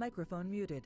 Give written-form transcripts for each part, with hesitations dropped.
Microphone muted.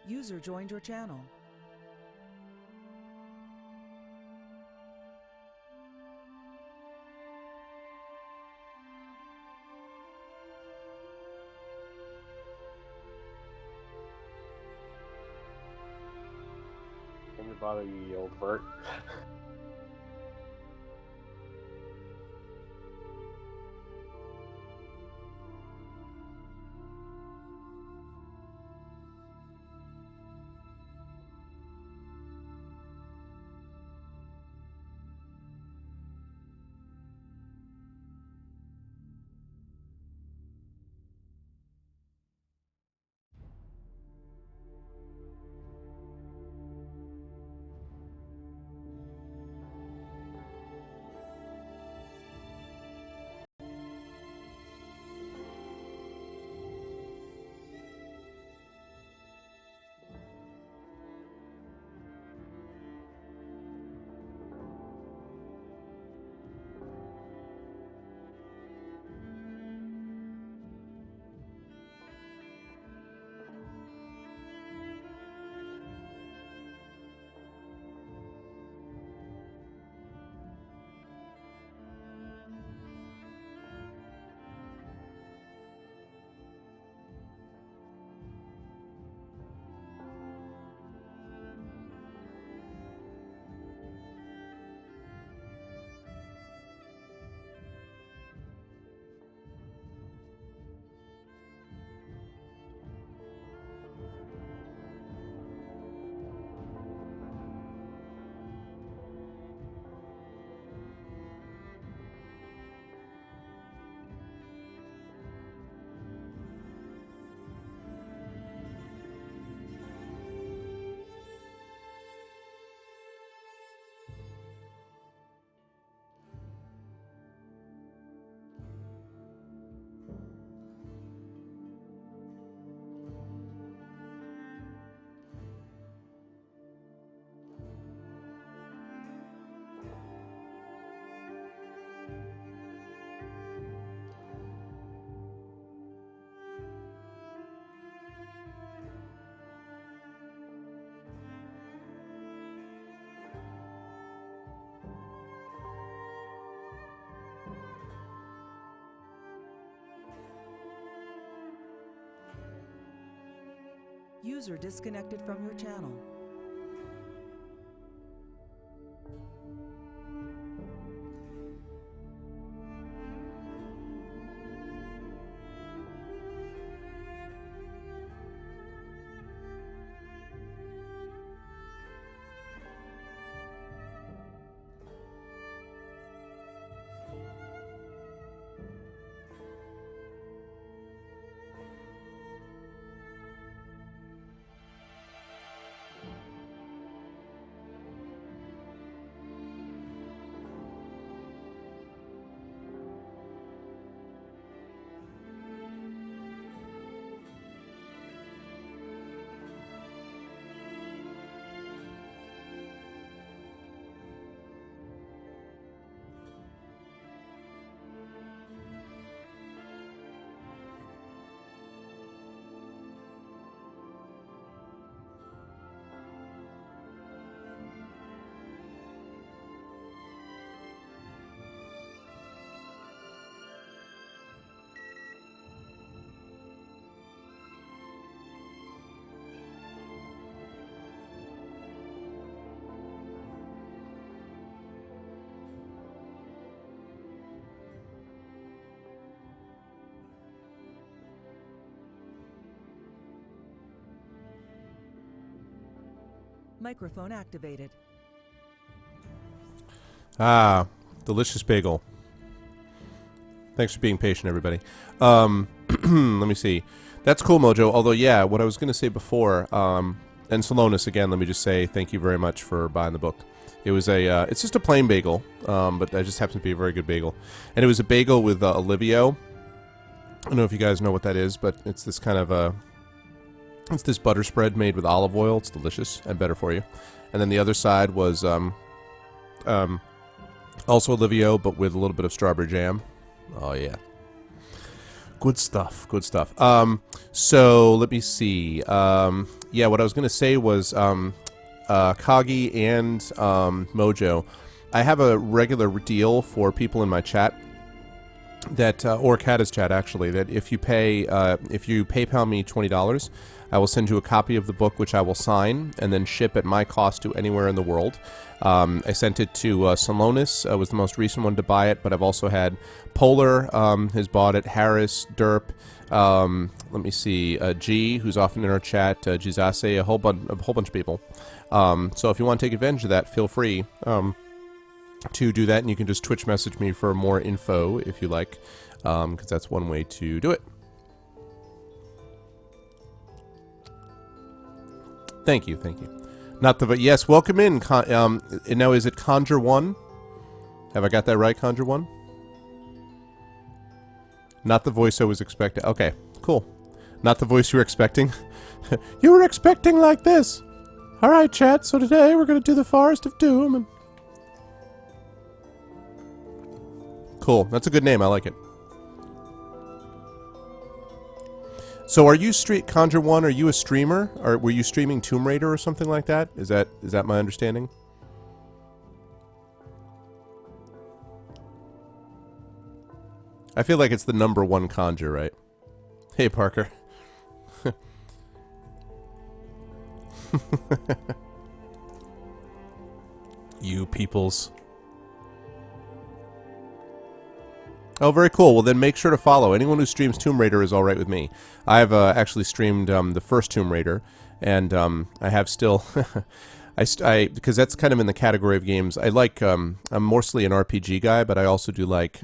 User joined your channel. Can we bother you, you old Bert? User disconnected from your channel. Microphone activated. Ah, delicious bagel. Thanks for being patient, everybody. Let me see. That's cool, Mojo. Although, yeah, what I was going to say before, and Salonis, again, let me just say thank you very much for buying the book. It was it's just a plain bagel, but that just happens to be a very good bagel. And it was a bagel with Olivio. I don't know if you guys know what that is, but it's this kind of it's this butter spread made with olive oil. It's delicious and better for you. And then the other side was also Olivio, but with a little bit of strawberry jam. Oh, yeah. Good stuff. Good stuff. So let me see. Yeah, what I was going to say was Kagi and Mojo. I have a regular deal for people in my chat that, or Kata's chat actually, that if you PayPal me $20, I will send you a copy of the book, which I will sign and then ship at my cost to anywhere in the world. I sent it to Salonis, was the most recent one to buy it, but I've also had Polar has bought it, Harris, Derp, let me see, G, who's often in our chat, Jizase, a whole bunch of people. So if you want to take advantage of that, feel free to do that, and you can just Twitch message me for more info if you like, because that's one way to do it. Thank you, thank you. Not the yes, welcome in. Now is it Conjure One? Have I got that right, Conjure One? Not the voice I was expecting. Okay, cool. Not the voice you were expecting. You were expecting like this. All right, chat. So today we're gonna do the Forest of Doom. And cool. That's a good name. I like it. So are you Conjure One? Are you a streamer? Or were you streaming Tomb Raider or something like that? Is that my understanding? I feel like it's the #1 Conjure, right? Hey, Parker. You peoples. Oh, very cool. Well, then make sure to follow. Anyone who streams Tomb Raider is all right with me. I've actually streamed the first Tomb Raider, and I have still... because that's kind of in the category of games. I like... I'm mostly an RPG guy, but I also do like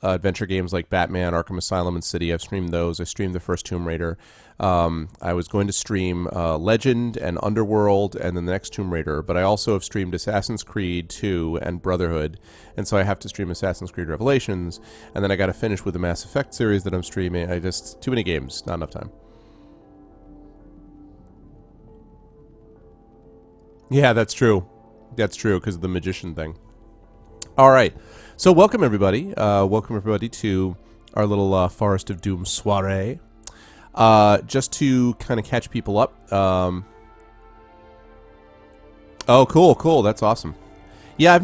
adventure games like Batman, Arkham Asylum, and City. I've streamed those. I streamed the first Tomb Raider. I was going to stream Legend and Underworld and then the next Tomb Raider, but I also have streamed Assassin's Creed 2 and Brotherhood, and so I have to stream Assassin's Creed Revelations, and then I got to finish with the Mass Effect series that I'm streaming. Too many games, not enough time. Yeah, that's true. That's true, because of the magician thing. All right. So welcome, everybody. Welcome, everybody, to our little Forest of Doom soiree. Just to kind of catch people up. Oh, cool, cool. That's awesome. Yeah, I've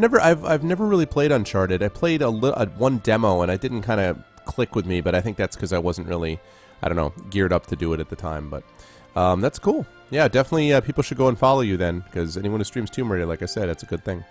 never really played Uncharted. I played one demo, and it didn't kind of click with me, but I think that's because I wasn't really, I don't know, geared up to do it at the time. But that's cool. Yeah, definitely people should go and follow you then, because anyone who streams Tomb Raider, like I said, it's a good thing.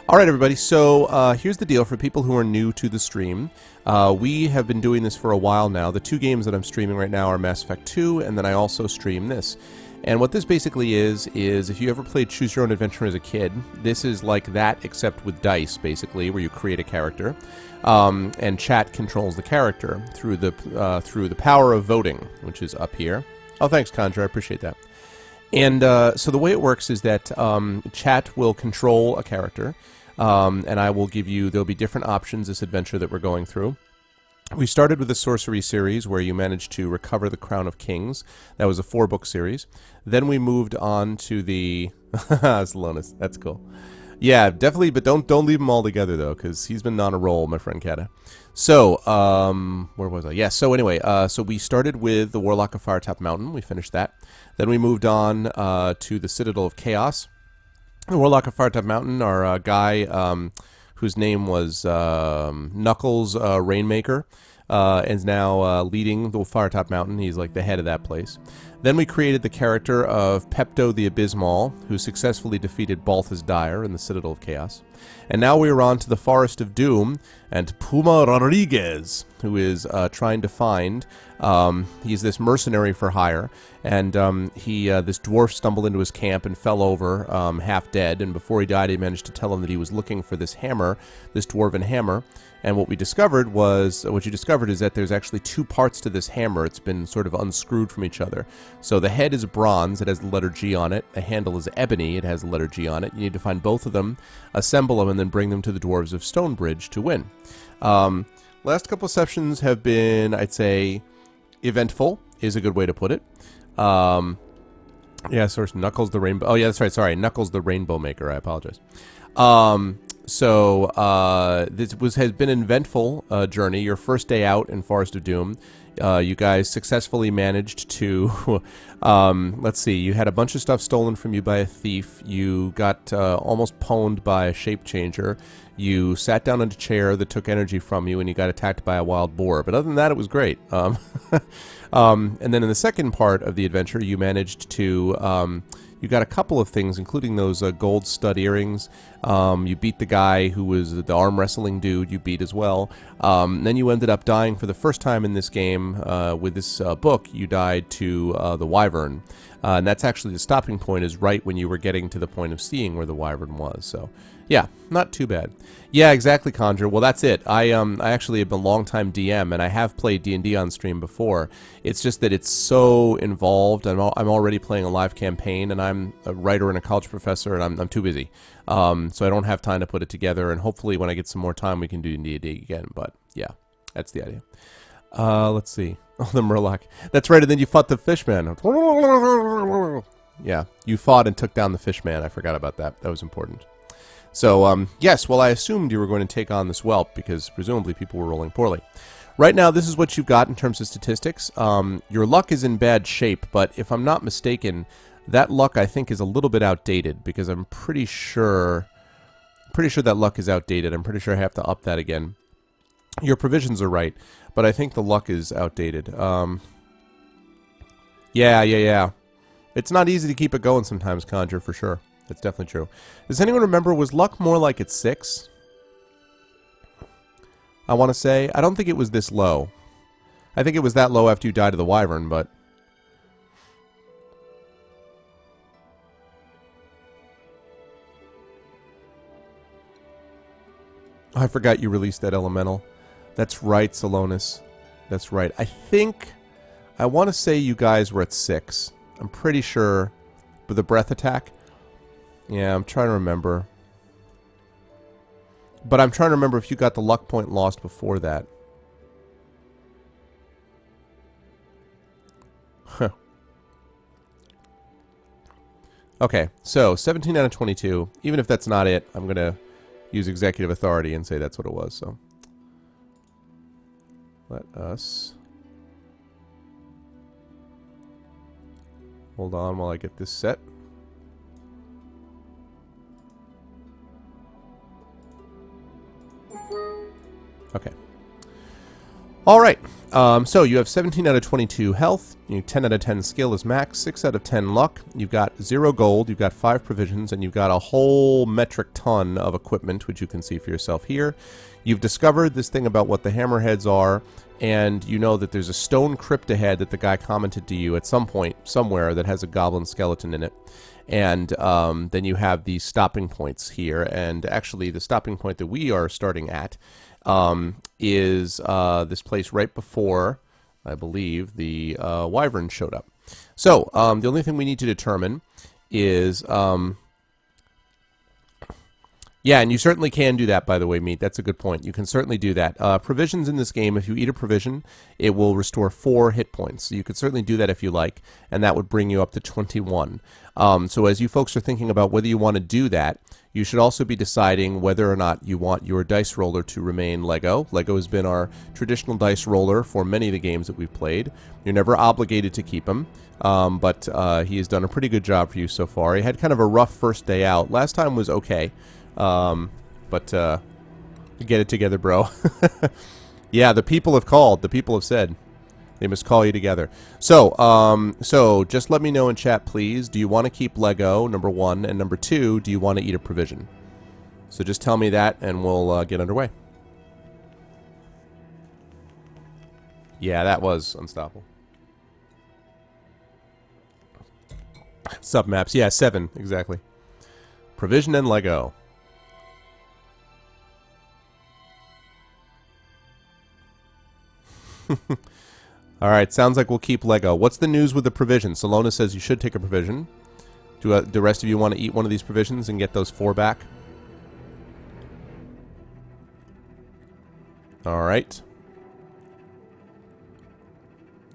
All right, everybody, so here's the deal for people who are new to the stream. We have been doing this for a while now. The two games that I'm streaming right now are Mass Effect 2, and then I also stream this. And what this basically is if you ever played Choose Your Own Adventure as a kid, this is like that except with dice, basically, where you create a character. And chat controls the character through the power of voting, which is up here. Oh, thanks, Conjure, I appreciate that. And so the way it works is that chat will control a character, and I will give you, there'll be different options this adventure that we're going through. We started with the Sorcery series, where you managed to recover the Crown of Kings. That was a 4-book series. Then we moved on to the... Salonis, that's cool. Yeah, definitely, but don't leave them all together, though, because he's been on a roll, my friend Kata. So, where was I? Yeah, so anyway, so we started with the Warlock of Firetop Mountain. We finished that. Then we moved on to the Citadel of Chaos. The Warlock of Firetop Mountain, our guy whose name was Knuckles Rainmaker, is now leading the Firetop Mountain. He's like the head of that place. Then we created the character of Pepto the Abysmal, who successfully defeated Balthus Dire in the Citadel of Chaos. And now we are on to the Forest of Doom and Puma Rodriguez, who is trying to find... he's this mercenary for hire, and this dwarf stumbled into his camp and fell over, half dead, and before he died he managed to tell him that he was looking for this hammer, this dwarven hammer, and what you discovered is that there's actually two parts to this hammer. It's been sort of unscrewed from each other. So the head is bronze, it has the letter G on it, the handle is ebony, it has the letter G on it. You need to find both of them, assemble them, and then bring them to the dwarves of Stonebridge to win. Last couple of sessions have been, I'd say, eventful is a good way to put it. Yeah, source Knuckles the Rainbow. Oh, yeah, that's right. Sorry, Knuckles the Rainbow Maker. I apologize. This has been an eventful journey. Your first day out in Forest of Doom. You guys successfully managed to, let's see, you had a bunch of stuff stolen from you by a thief. You got almost pwned by a shape changer. You sat down in a chair that took energy from you, and you got attacked by a wild boar. But other than that, it was great. And then in the second part of the adventure, you managed to... you got a couple of things, including those gold stud earrings. You beat the guy who was the arm wrestling dude. You beat as well. Then you ended up dying for the first time in this game with this book. You died to the wyvern. And that's actually the stopping point, is right when you were getting to the point of seeing where the wyvern was. So, yeah, not too bad. Yeah, exactly, Conjure. Well, that's it. I actually have been a long-time DM, and I have played D&D on stream before. It's just that it's so involved. I'm already playing a live campaign, and I'm a writer and a college professor, and I'm too busy. So I don't have time to put it together, and hopefully when I get some more time, we can do D&D again. But, yeah, that's the idea. Let's see. Oh, the Murloc. That's right, and then you fought the Fishman. Yeah, you fought and took down the Fishman. I forgot about that. That was important. So, yes, well, I assumed you were going to take on this whelp, because presumably people were rolling poorly. Right now, this is what you've got in terms of statistics. Your luck is in bad shape, but if I'm not mistaken, that luck, I think, is a little bit outdated, because I'm pretty sure that luck is outdated. I'm pretty sure I have to up that again. Your provisions are right, but I think the luck is outdated. Yeah. It's not easy to keep it going sometimes, Conjure, for sure. That's definitely true. Does anyone remember, was luck more like it's 6? I want to say. I don't think it was this low. I think it was that low after you died of the wyvern, but... I forgot you released that elemental. That's right, Salonis. That's right. I want to say you guys were at 6. I'm pretty sure. With the breath attack. Yeah, I'm trying to remember. But I'm trying to remember if you got the luck point lost before that. Huh. Okay, so 17 out of 22. Even if that's not it, I'm going to use executive authority and say that's what it was. So let us... Hold on while I get this set. Okay. Alright. So you have 17 out of 22 health. 10 out of 10 skill is max. 6 out of 10 luck. You've got 0 gold. You've got 5 provisions. And you've got a whole metric ton of equipment, which you can see for yourself here. You've discovered this thing about what the hammerheads are. And you know that there's a stone crypt ahead that the guy commented to you at some point, somewhere, that has a goblin skeleton in it. And then you have these stopping points here. And actually, the stopping point that we are starting at is this place right before, I believe, the wyvern showed up. So, the only thing we need to determine is... yeah, and you certainly can do that, by the way, Meat. That's a good point. You can certainly do that. Provisions in this game, if you eat a provision, it will restore 4 hit points. So you could certainly do that if you like, and that would bring you up to 21. So as you folks are thinking about whether you want to do that, you should also be deciding whether or not you want your dice roller to remain Lego. Lego has been our traditional dice roller for many of the games that we've played. You're never obligated to keep him, but he has done a pretty good job for you so far. He had kind of a rough first day out. Last time was okay. But get it together, bro. Yeah, the people have called. The people have said they must call you together. So just let me know in chat, please. Do you want to keep Lego, number 1, and number 2, do you want to eat a provision? So just tell me that, and we'll get underway. Yeah, that was unstoppable. Submaps, yeah, 7 exactly. Provision and Lego. Alright, sounds like we'll keep Lego. What's the news with the provision? Salona says you should take a provision. Do the rest of you want to eat one of these provisions and get those 4 back? Alright.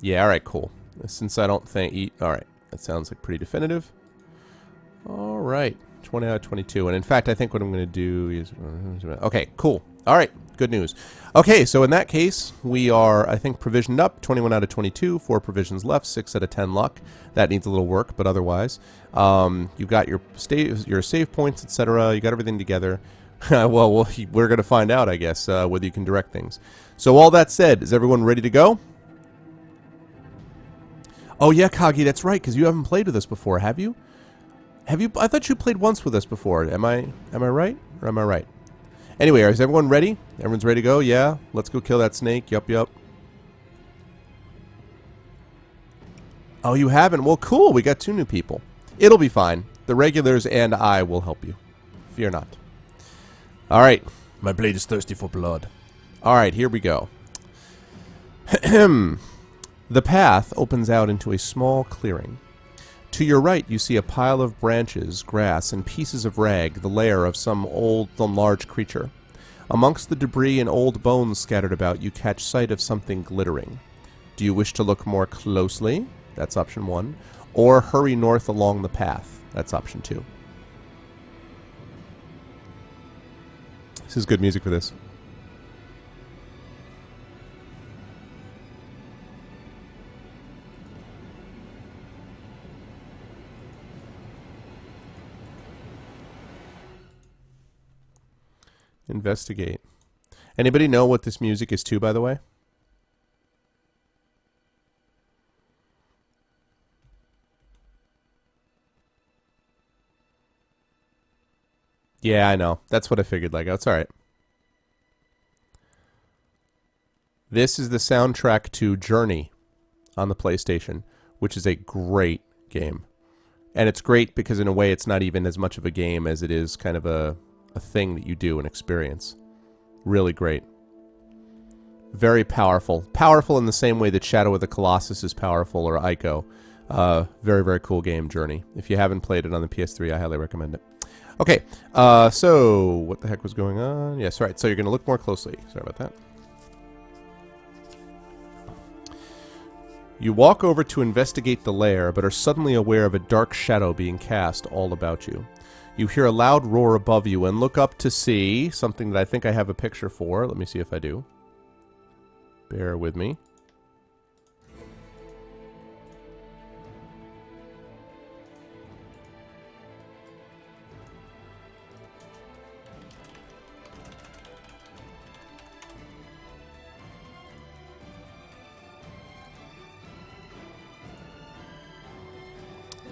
Yeah, alright, cool. Since I don't think eat... Alright, that sounds like pretty definitive. Alright. 20 out of 22. And in fact, I think what I'm going to do is... Okay, cool. All right, good news. Okay, so in that case, we are, I think, provisioned up. 21 out of 22, 4 provisions left, 6 out of 10 luck. That needs a little work, but otherwise. You've got your save points, etc. You got everything together. Well, we're going to find out, I guess, whether you can direct things. So all that said, is everyone ready to go? Oh, yeah, Kagi, that's right, because you haven't played with us before, have you? Have you? I thought you played once with us before. Am I right? Or am I right? Anyway, is everyone ready? Everyone's ready to go? Yeah? Let's go kill that snake. Yup, yup. Oh, you haven't? Well, cool. We got 2 new people. It'll be fine. The regulars and I will help you. Fear not. All right. My blade is thirsty for blood. All right, here we go. The path opens out into a small clearing. To your right, you see a pile of branches, grass, and pieces of rag, the lair of some large creature. Amongst the debris and old bones scattered about, you catch sight of something glittering. Do you wish to look more closely? That's option 1. Or hurry north along the path. That's option 2. This is good music for this. Investigate. Anybody know what this music is to, by the way? Yeah, I know. That's what I figured. Like, it's all right. This is the soundtrack to Journey on the PlayStation, which is a great game. And it's great because in a way it's not even as much of a game as it is kind of a thing that you do and experience. Really great. Very powerful. Powerful in the same way that Shadow of the Colossus is powerful, or Ico. Very, very cool game, Journey. If you haven't played it on the PS3, I highly recommend it. Okay, so what the heck was going on? Yes, right, so you're going to look more closely. Sorry about that. You walk over to investigate the lair, but are suddenly aware of a dark shadow being cast all about you. You hear a loud roar above you and look up to see something that I think I have a picture for. Let me see if I do. Bear with me.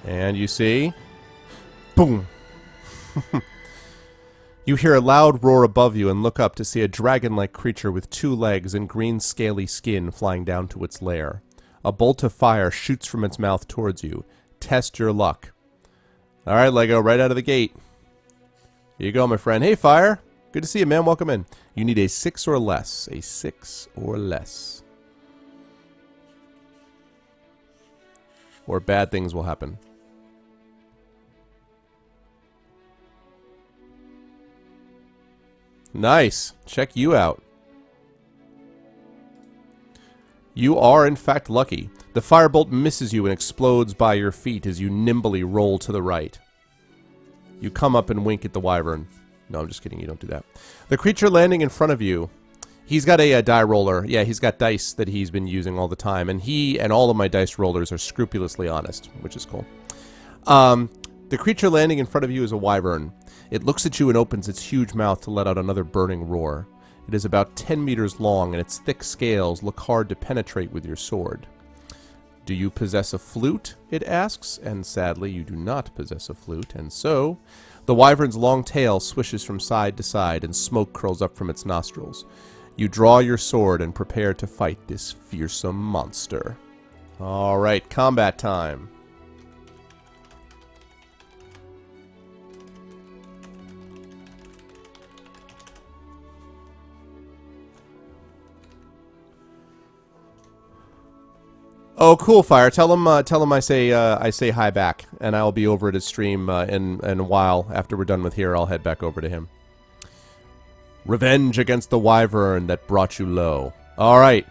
And you see, boom. You hear a loud roar above you and look up to see a dragon-like creature with 2 legs and green scaly skin flying down to its lair. A bolt of fire shoots from its mouth towards you. Test your luck. All right, Lego, right out of the gate. Here you go, my friend. Hey, fire. Good to see you, man. Welcome in. You need a 6 or less. A 6 or less. Or bad things will happen. Nice. Check you out. You are, in fact, lucky. The firebolt misses you and explodes by your feet as you nimbly roll to the right. You come up and wink at the wyvern. No, I'm just kidding. You don't do that. The creature landing in front of you, he's got a die roller. Yeah, he's got dice that he's been using all the time. And he and all of my dice rollers are scrupulously honest, which is cool. The creature landing in front of you is a wyvern. It looks at you and opens its huge mouth to let out another burning roar. It is about 10 meters long, and its thick scales look hard to penetrate with your sword. Do you possess a flute? It asks, and sadly you do not possess a flute, and so the wyvern's long tail swishes from side to side, and smoke curls up from its nostrils. You draw your sword and prepare to fight this fearsome monster. All right, combat time. Oh, cool, Fire. Tell him I say hi back, and I'll be over at his stream in a while. After we're done with here, I'll head back over to him. Revenge against the wyvern that brought you low. All right.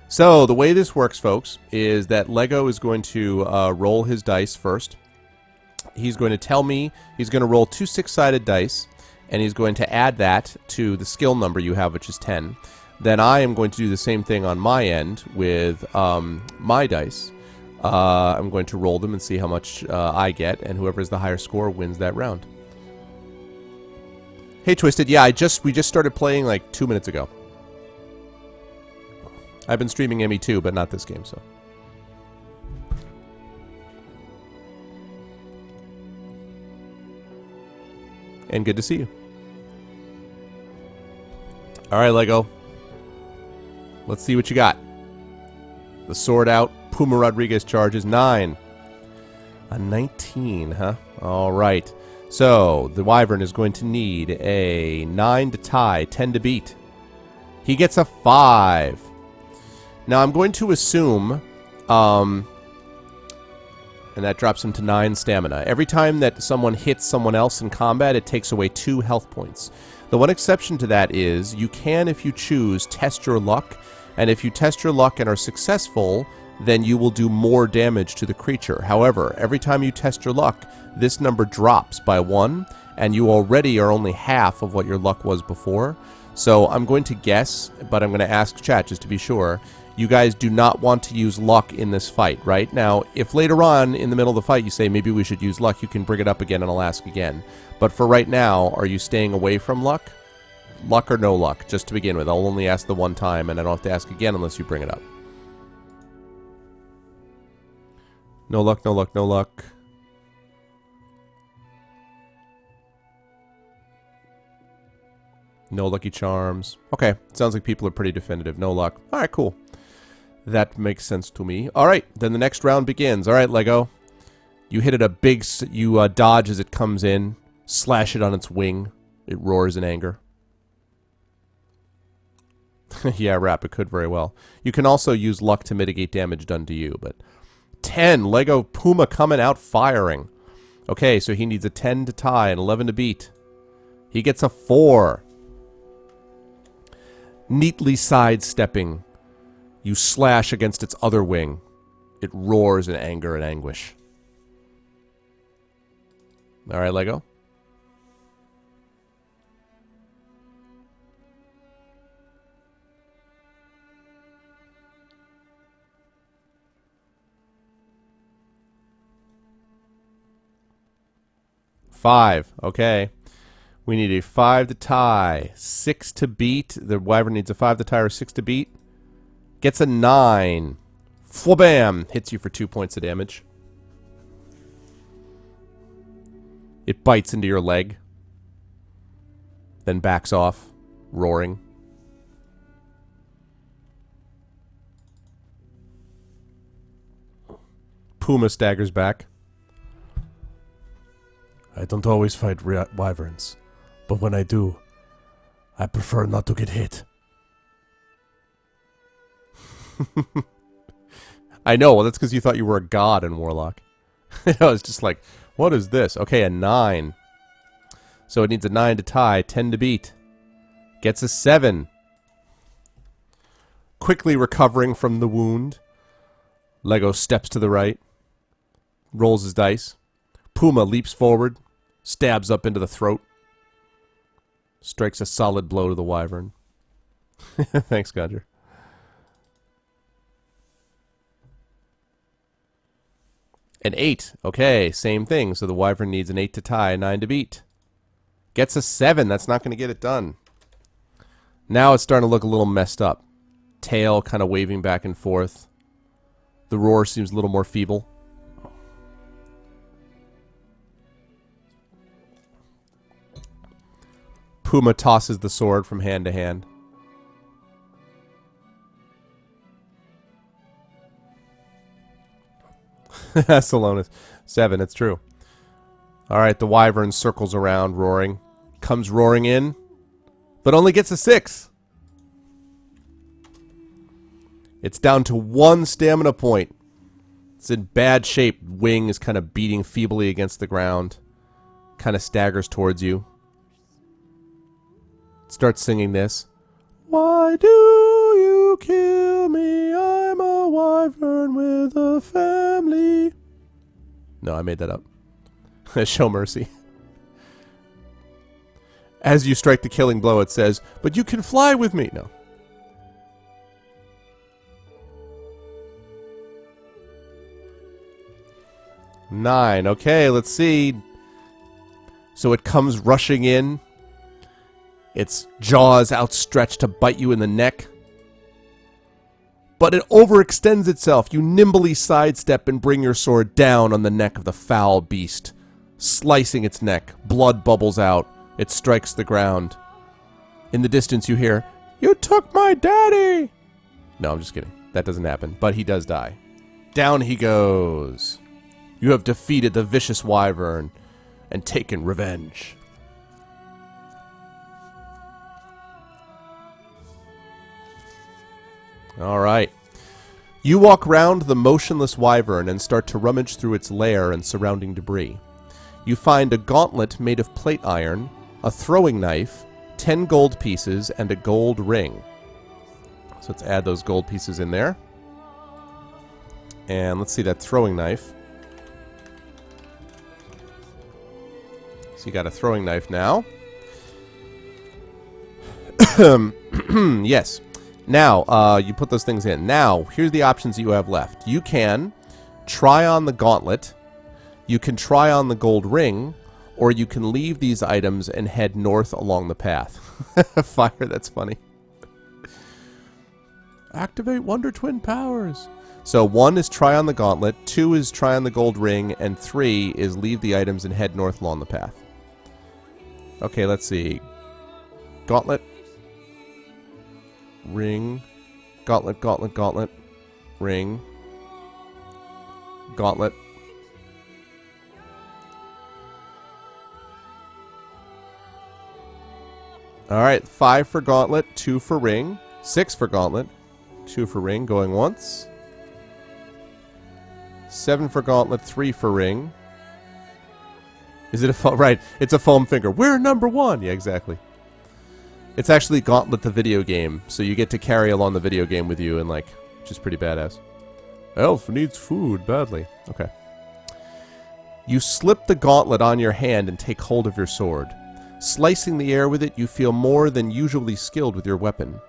So the way this works, folks, is that Lego is going to roll his dice first. he's going to tell me he's going to roll 2 6-sided dice, and he's going to add that to the skill number you have, which is 10. Then I am going to do the same thing on my end with my dice. I'm going to roll them and see how much I get, and whoever has the higher score wins that round. Hey, Twisted. Yeah, we just started playing like 2 minutes ago. I've been streaming ME2, but not this game, so. And good to see you. All right, Lego. Let's see what you got. The sword out. Puma Rodriguez charges 9. A 19, huh? All right. So, the Wyvern is going to need a 9 to tie, 10 to beat. He gets a 5. Now, I'm going to assume, and that drops him to 9 stamina. Every time that someone hits someone else in combat, it takes away 2 health points. The one exception to that is, you can, if you choose, test your luck. And if you test your luck and are successful, then you will do more damage to the creature. However, every time you test your luck, this number drops by 1, and you already are only half of what your luck was before. So I'm going to guess, but I'm going to ask chat just to be sure. You guys do not want to use luck in this fight, right? Now, if later on in the middle of the fight you say maybe we should use luck, you can bring it up again and I'll ask again. But for right now, are you staying away from luck? Luck or no luck, just to begin with. I'll only ask the one time, and I don't have to ask again unless you bring it up. No luck, no luck, no luck. No lucky charms. Okay, sounds like people are pretty definitive. No luck. All right, cool. That makes sense to me. All right, then the next round begins. All right, Lego. You hit it a big... You dodge as it comes in. Slash it on its wing. It roars in anger. Yeah, Rap, it could very well. You can also use luck to mitigate damage done to you, but... 10. Lego Puma coming out firing. Okay, so he needs a 10 to tie and 11 to beat. He gets a 4. Neatly sidestepping, you slash against its other wing. It roars in anger and anguish. All right, Lego. Five. Okay. We need a 5 to tie. 6 to beat. The Wyvern needs a 5 to tie or 6 to beat. Gets a 9. Flabam! Hits you for 2 points of damage. It bites into your leg. Then backs off, roaring. Puma staggers back. I don't always fight wyverns, but when I do, I prefer not to get hit. I know, well that's because you thought you were a god in Warlock. I was just like, what is this? Okay, a 9. So it needs a 9 to tie, 10 to beat. Gets a 7. Quickly recovering from the wound, Lego steps to the right, rolls his dice. Puma leaps forward, stabs up into the throat, strikes a solid blow to the wyvern. Thanks, Godger. An 8. Okay, same thing. So the wyvern needs an 8 to tie, 9 to beat. Gets a 7. That's not going to get it done. Now it's starting to look a little messed up. Tail kind of waving back and forth. The roar seems a little more feeble. Puma tosses the sword from hand to hand. Salonis. 7, it's true. Alright, the wyvern circles around, roaring. Comes roaring in, but only gets a 6. It's down to 1 stamina point. It's in bad shape. Wing is kind of beating feebly against the ground. Kind of staggers towards you. Starts singing this. Why do you kill me? I'm a wyvern with a family. No, I made that up. Show mercy. As you strike the killing blow, it says, "But you can fly with me." No. Nine. Okay, let's see. So it comes rushing in. Its jaws outstretched to bite you in the neck. But it overextends itself. You nimbly sidestep and bring your sword down on the neck of the foul beast. Slicing its neck, blood bubbles out. It strikes the ground. In the distance you hear, "You took my daddy!" No, I'm just kidding. That doesn't happen. But he does die. Down he goes. You have defeated the vicious wyvern and taken revenge. Alright. You walk round the motionless wyvern and start to rummage through its lair and surrounding debris. You find a gauntlet made of plate iron, a throwing knife, 10 gold pieces, and a gold ring. So let's add those gold pieces in there. And let's see that throwing knife. So you got a throwing knife now. Yes. Now, you put those things in. Now, here's the options that you have left. You can try on the gauntlet, you can try on the gold ring, or you can leave these items and head north along the path. Fire, that's funny. Activate Wonder Twin powers. So 1 is try on the gauntlet, 2 is try on the gold ring, and 3 is leave the items and head north along the path. Okay, let's see. Gauntlet. Ring. Gauntlet, gauntlet, gauntlet. Ring. Gauntlet. Alright, 5 for gauntlet, 2 for ring, 6 for gauntlet, 2 for ring, going once. 7 for gauntlet, 3 for ring. Is it a foam? Right, it's a foam finger. We're number 1! Yeah, exactly. It's actually Gauntlet the video game, so you get to carry along the video game with you, and like, which is pretty badass. Elf needs food badly. Okay. You slip the gauntlet on your hand and take hold of your sword. Slicing the air with it, you feel more than usually skilled with your weapon.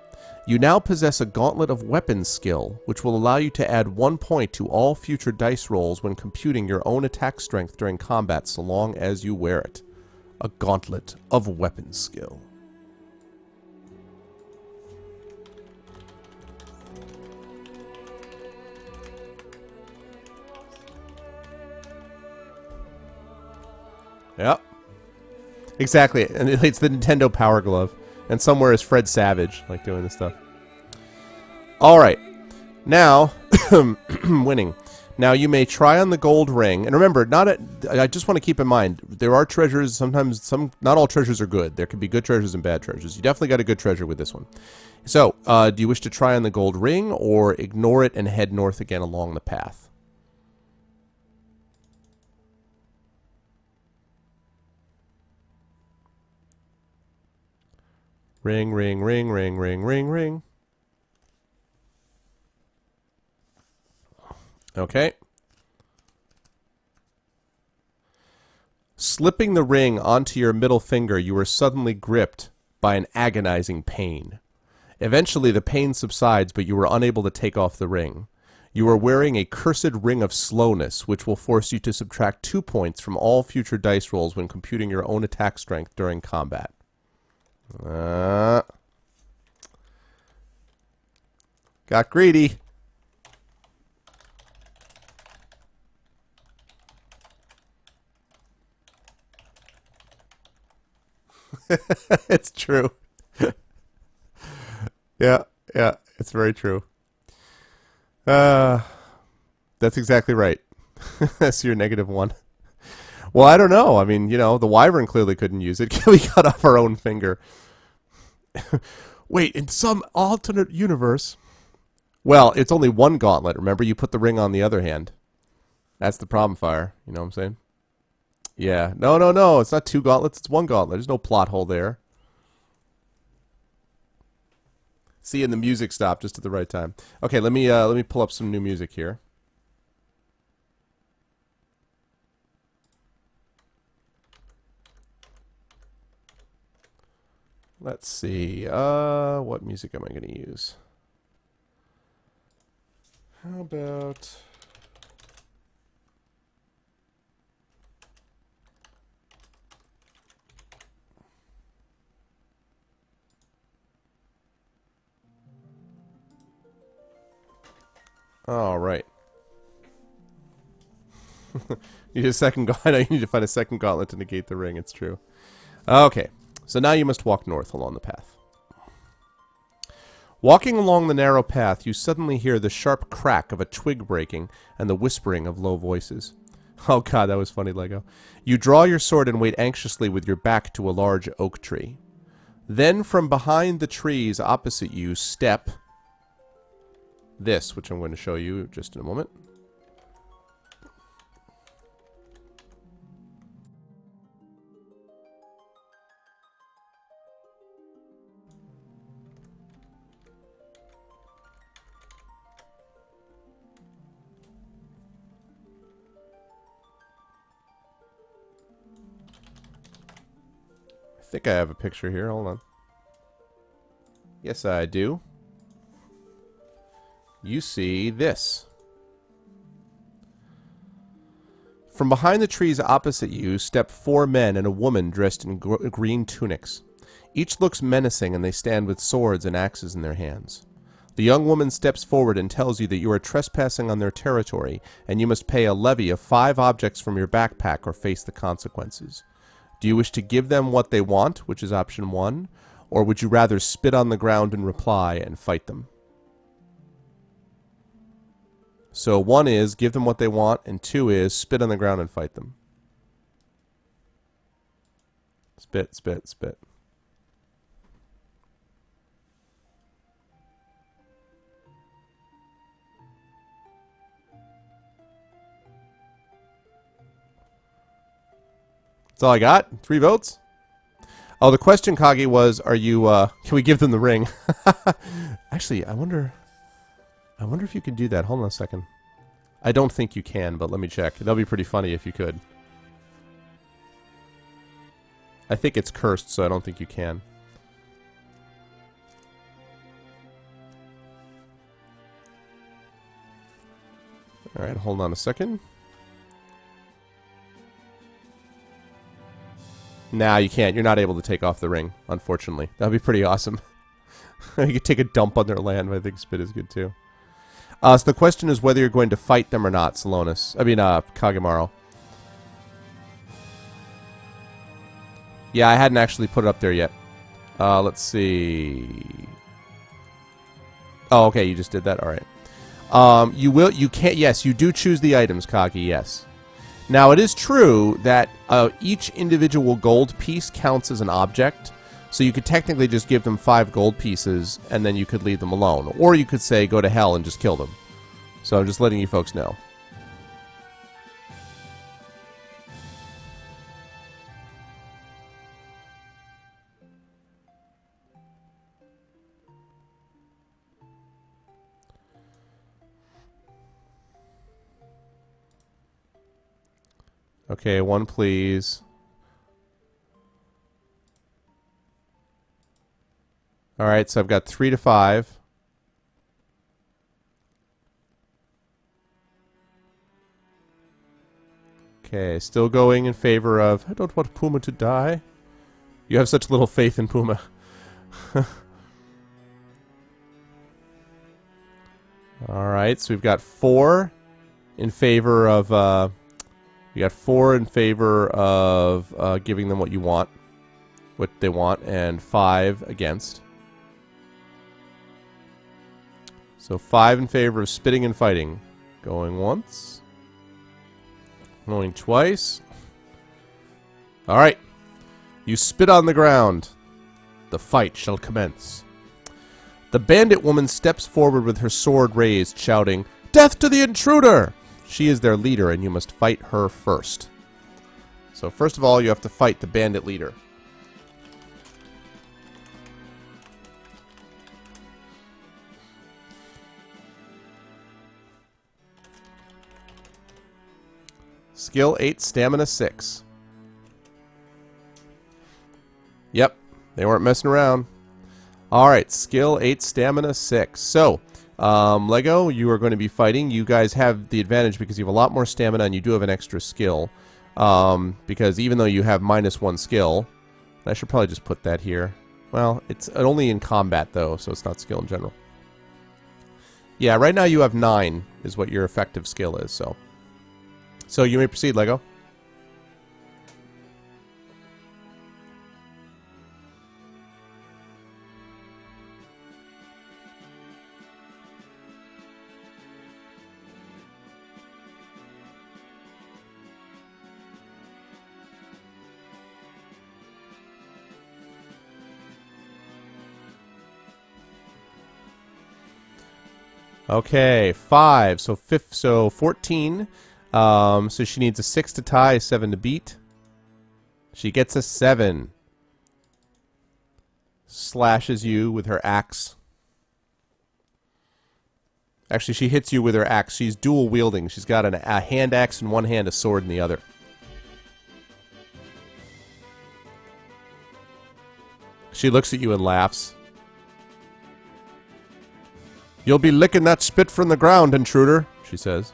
You now possess a Gauntlet of Weapons skill, which will allow you to add 1 point to all future dice rolls when computing your own attack strength during combat so long as you wear it. A Gauntlet of Weapons skill. Yep. Exactly, and it's the Nintendo Power Glove. And somewhere is Fred Savage, like, doing this stuff. Alright. Now, winning. Now, you may try on the gold ring. And remember, I just want to keep in mind, there are treasures, sometimes, not all treasures are good. There can be good treasures and bad treasures. You definitely got a good treasure with this one. So, do you wish to try on the gold ring, or ignore it and head north again along the path? Ring, ring, ring, ring, ring, ring, ring. Okay. Slipping the ring onto your middle finger, you are suddenly gripped by an agonizing pain. Eventually, the pain subsides, but you are unable to take off the ring. You are wearing a cursed ring of slowness, which will force you to subtract 2 points from all future dice rolls when computing your own attack strength during combat. Got greedy. It's true. Yeah, it's very true. That's exactly right. So you're -1. Well, I don't know. I mean, you know, the wyvern clearly couldn't use it. We cut off our own finger. Wait, in some alternate universe... Well, it's only one gauntlet. Remember, you put the ring on the other hand. That's the problem, Fire. You know what I'm saying? Yeah. No. It's not 2 gauntlets. It's 1 gauntlet. There's no plot hole there. See, and the music stopped just at the right time. Okay, let me pull up some new music here. Let's see. What music am I going to use? How about... All right. You need a second gauntlet. You need to find a second gauntlet to negate the ring. It's true. Okay. So now you must walk north along the path. Walking along the narrow path, you suddenly hear the sharp crack of a twig breaking and the whispering of low voices. Oh god, that was funny, Lego. You draw your sword and wait anxiously with your back to a large oak tree. Then from behind the trees opposite you step this, which I'm going to show you just in a moment. I think I have a picture here. Hold on. Yes, I do. You see this. From behind the trees opposite you step 4 men and a woman dressed in green tunics. Each looks menacing, and they stand with swords and axes in their hands. The young woman steps forward and tells you that you are trespassing on their territory, and you must pay a levy of 5 objects from your backpack or face the consequences. Do you wish to give them what they want, which is option 1, or would you rather spit on the ground in reply and fight them? So 1 is give them what they want, and 2 is spit on the ground and fight them. Spit, spit, spit. That's all I got. 3 votes. Oh, the question, Kagi, was, are you, can we give them the ring? Actually, I wonder if you could do that. Hold on a second. I don't think you can, but let me check. That'll be pretty funny if you could. I think it's cursed, so I don't think you can. Alright, hold on a second. Nah, you can't. You're not able to take off the ring, unfortunately. That would be pretty awesome. You could take a dump on their land, but I think spit is good too. So the question is whether you're going to fight them or not, Salonis. I mean, Kagemaru. Yeah, I hadn't actually put it up there yet. Let's see. Oh, okay, you just did that? Alright. You can't, yes, you do choose the items, Kagi, yes. Now, it is true that each individual gold piece counts as an object, so you could technically just give them 5 gold pieces, and then you could leave them alone. Or you could say, go to hell and just kill them. So I'm just letting you folks know. Okay, 1 please. Alright, so I've got 3 to 5. Okay, still going in favor of... I don't want Puma to die. You have such little faith in Puma. Alright, so we've got 4 in favor of... we got 4 in favor of giving them what you want. What they want, and 5 against. So 5 in favor of spitting and fighting. Going once. Going twice. Alright. You spit on the ground. The fight shall commence. The bandit woman steps forward with her sword raised, shouting, "Death to the intruder!" She is their leader, and you must fight her first. So first of all, you have to fight the bandit leader. Skill 8, stamina 6. Yep, They weren't messing around. All right, skill 8, stamina 6. So, Lego, you are going to be fighting. You guys have the advantage because you have a lot more stamina and you do have an extra skill. Because even though you have -1 skill, I should probably just put that here. Well, it's only in combat though, so it's not skill in general. Yeah, right now you have 9 is what your effective skill is. So you may proceed, Lego. Okay, 5. So 14. So she needs a 6 to tie, a 7 to beat. She gets a 7. Slashes you with her axe. Actually, she hits you with her axe. She's dual wielding. She's got a hand axe in one hand, a sword in the other. She looks at you and laughs. "You'll be licking that spit from the ground, intruder," she says.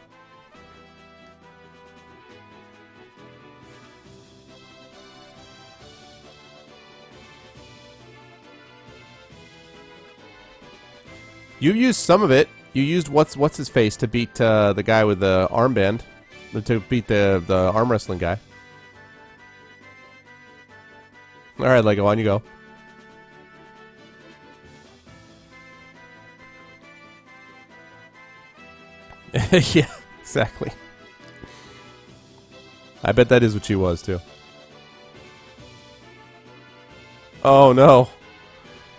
You used some of it. You used what's his face to beat the guy with the armband, to beat the arm wrestling guy. All right, Lego, on you go. Yeah, exactly. I bet that is what she was, too. Oh, no.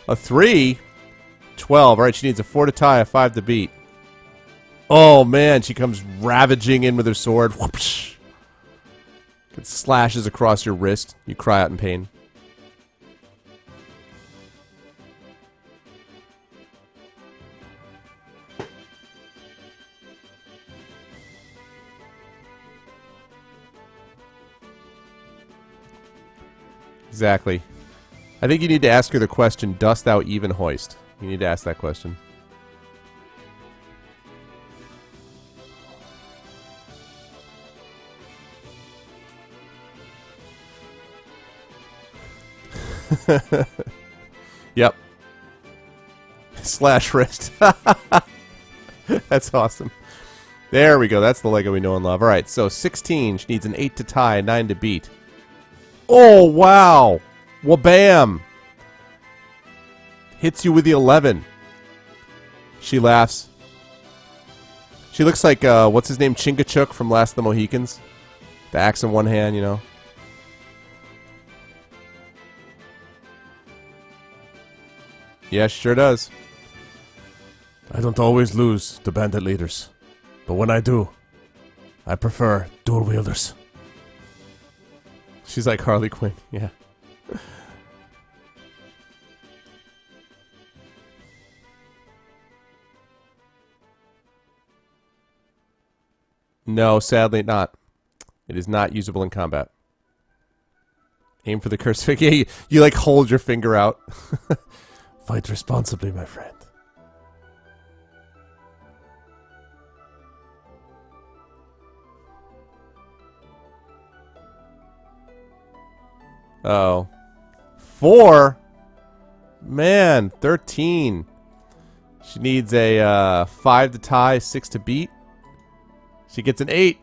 A 3? 12. All right, she needs a 4 to tie, a 5 to beat. Oh, man, she comes ravaging in with her sword. Whoopsh. It slashes across your wrist. You cry out in pain. Exactly. I think you need to ask her the question, "Dost thou even hoist?" You need to ask that question. Yep. Slash wrist. That's awesome. There we go. That's the Lego we know and love. All right, so 16. She needs an 8 to tie, a 9 to beat. Oh, wow. Wabam. Hits you with the 11. She laughs. She looks like, what's his name? Chingachgook from Last of the Mohicans. The axe in one hand, you know. Yeah, sure does. "I don't always lose to bandit leaders. But when I do, I prefer dual wielders." She's like Harley Quinn, yeah. No, sadly not. It is not usable in combat. Aim for the cursor. Yeah, you like hold your finger out. Fight responsibly, my friend. Oh. 4? Man, 13. She needs a 5 to tie, 6 to beat. She gets an 8.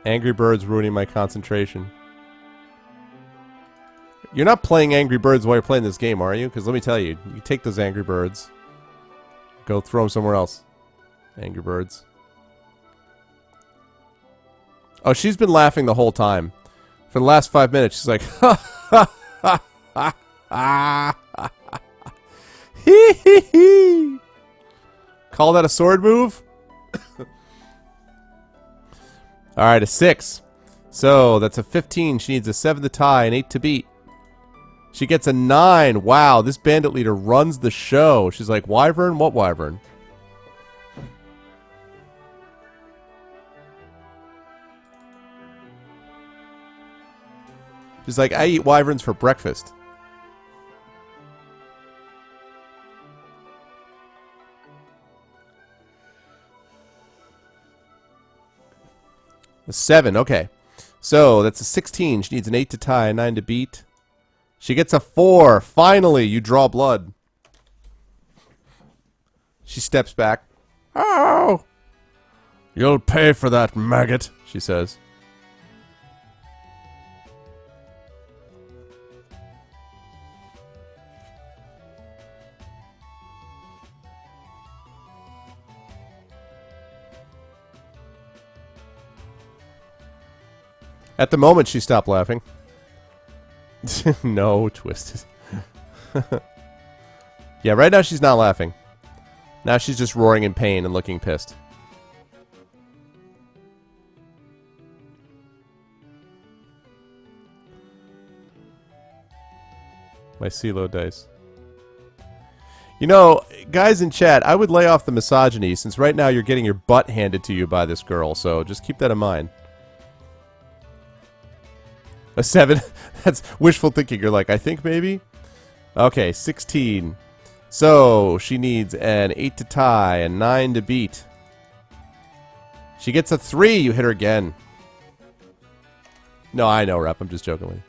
Angry Birds ruining my concentration. You're not playing Angry Birds while you're playing this game, are you? Because let me tell you, you take those Angry Birds, go throw them somewhere else. Angry Birds. Oh, she's been laughing the whole time. For the last 5 minutes, she's like, ha ha ha ha ha ha. Hee hee hee. Call that a sword move? Alright, a 6. So, that's a 15. She needs a 7 to tie, an 8 to beat. She gets a 9. Wow, this bandit leader runs the show. She's like, Wyvern? What Wyvern? She's like, I eat wyverns for breakfast. A 7, okay. So that's a 16. She needs an 8 to tie, a 9 to beat. She gets a 4. Finally, you draw blood. She steps back. Oh! You'll pay for that, maggot, she says. At the moment, she stopped laughing. No, Twisted. Yeah, right now she's not laughing. Now she's just roaring in pain and looking pissed. My CeeLo dice. You know, guys in chat, I would lay off the misogyny since right now you're getting your butt handed to you by this girl, so just keep that in mind. A 7? That's wishful thinking. You're like, I think maybe? Okay, 16. So, she needs an 8 to tie, a 9 to beat. She gets a 3. You hit her again. No, I know, Rep. I'm just joking with you.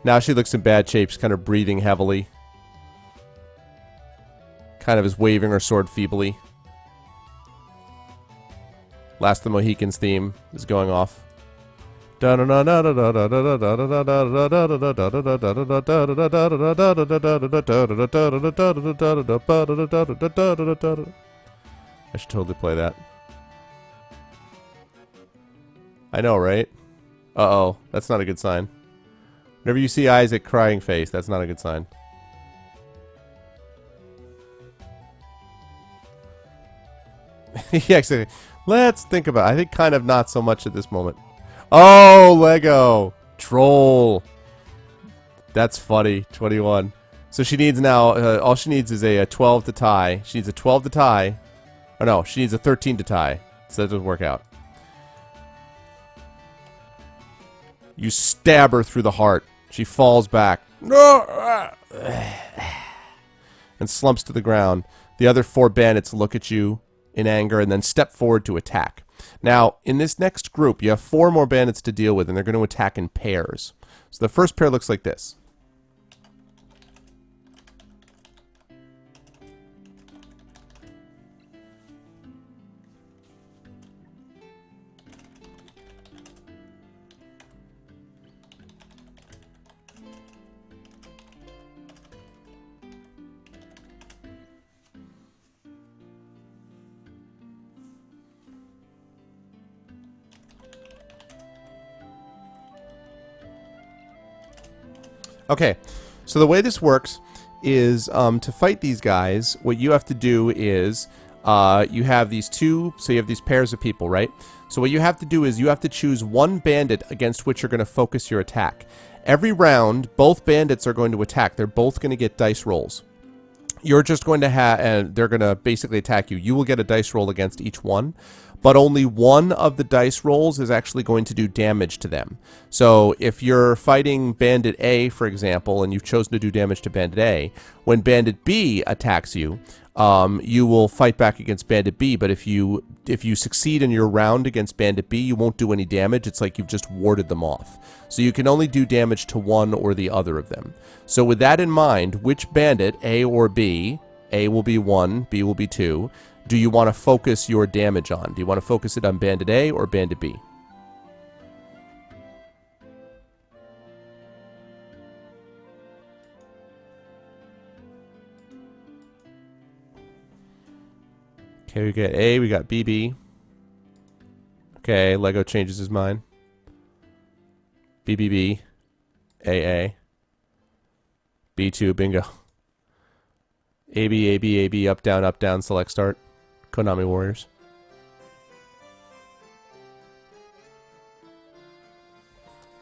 Now she looks in bad shape. She's kind of breathing heavily. Kind of is waving her sword feebly. Last of the Mohicans theme is going off. I should totally play that. I know, right? Uh-oh, that's not a good sign. Whenever you see Isaac crying face, that's not a good sign. Yeah, exactly. Let's think about it. I think kind of not so much at this moment. Oh, Lego! Troll! That's funny. 21. So she needs now, all she needs is a 12 to tie. She needs a 12 to tie. Oh no, she needs a 13 to tie. So that doesn't work out. You stab her through the heart. She falls back. No! And slumps to the ground. The other 4 bandits look at you in anger and then step forward to attack. Now, in this next group, you have 4 more bandits to deal with, and they're going to attack in pairs. So the first pair looks like this. Okay, so the way this works is to fight these guys, what you have to do is you have these two, so you have these pairs of people, right? So what you have to do is you have to choose one bandit against which you're going to focus your attack. Every round, both bandits are going to attack. They're both going to get dice rolls. You're just going to have, and they're going to basically attack you. You will get a dice roll against each one, but only one of the dice rolls is actually going to do damage to them. So if you're fighting Bandit A, for example, and you've chosen to do damage to Bandit A, when Bandit B attacks you, you will fight back against Bandit B, but if you succeed in your round against Bandit B, you won't do any damage. It's like you've just warded them off. So you can only do damage to one or the other of them. So with that in mind, which bandit, A or B, A will be 1, B will be 2, do you want to focus your damage on? Do you want to focus it on Bandit A or Bandit B? Okay, we got A, we got BB. Okay, Lego changes his mind. BBB, AA, B2, bingo. AB, AB, AB, up, down, select, start. Konami Warriors.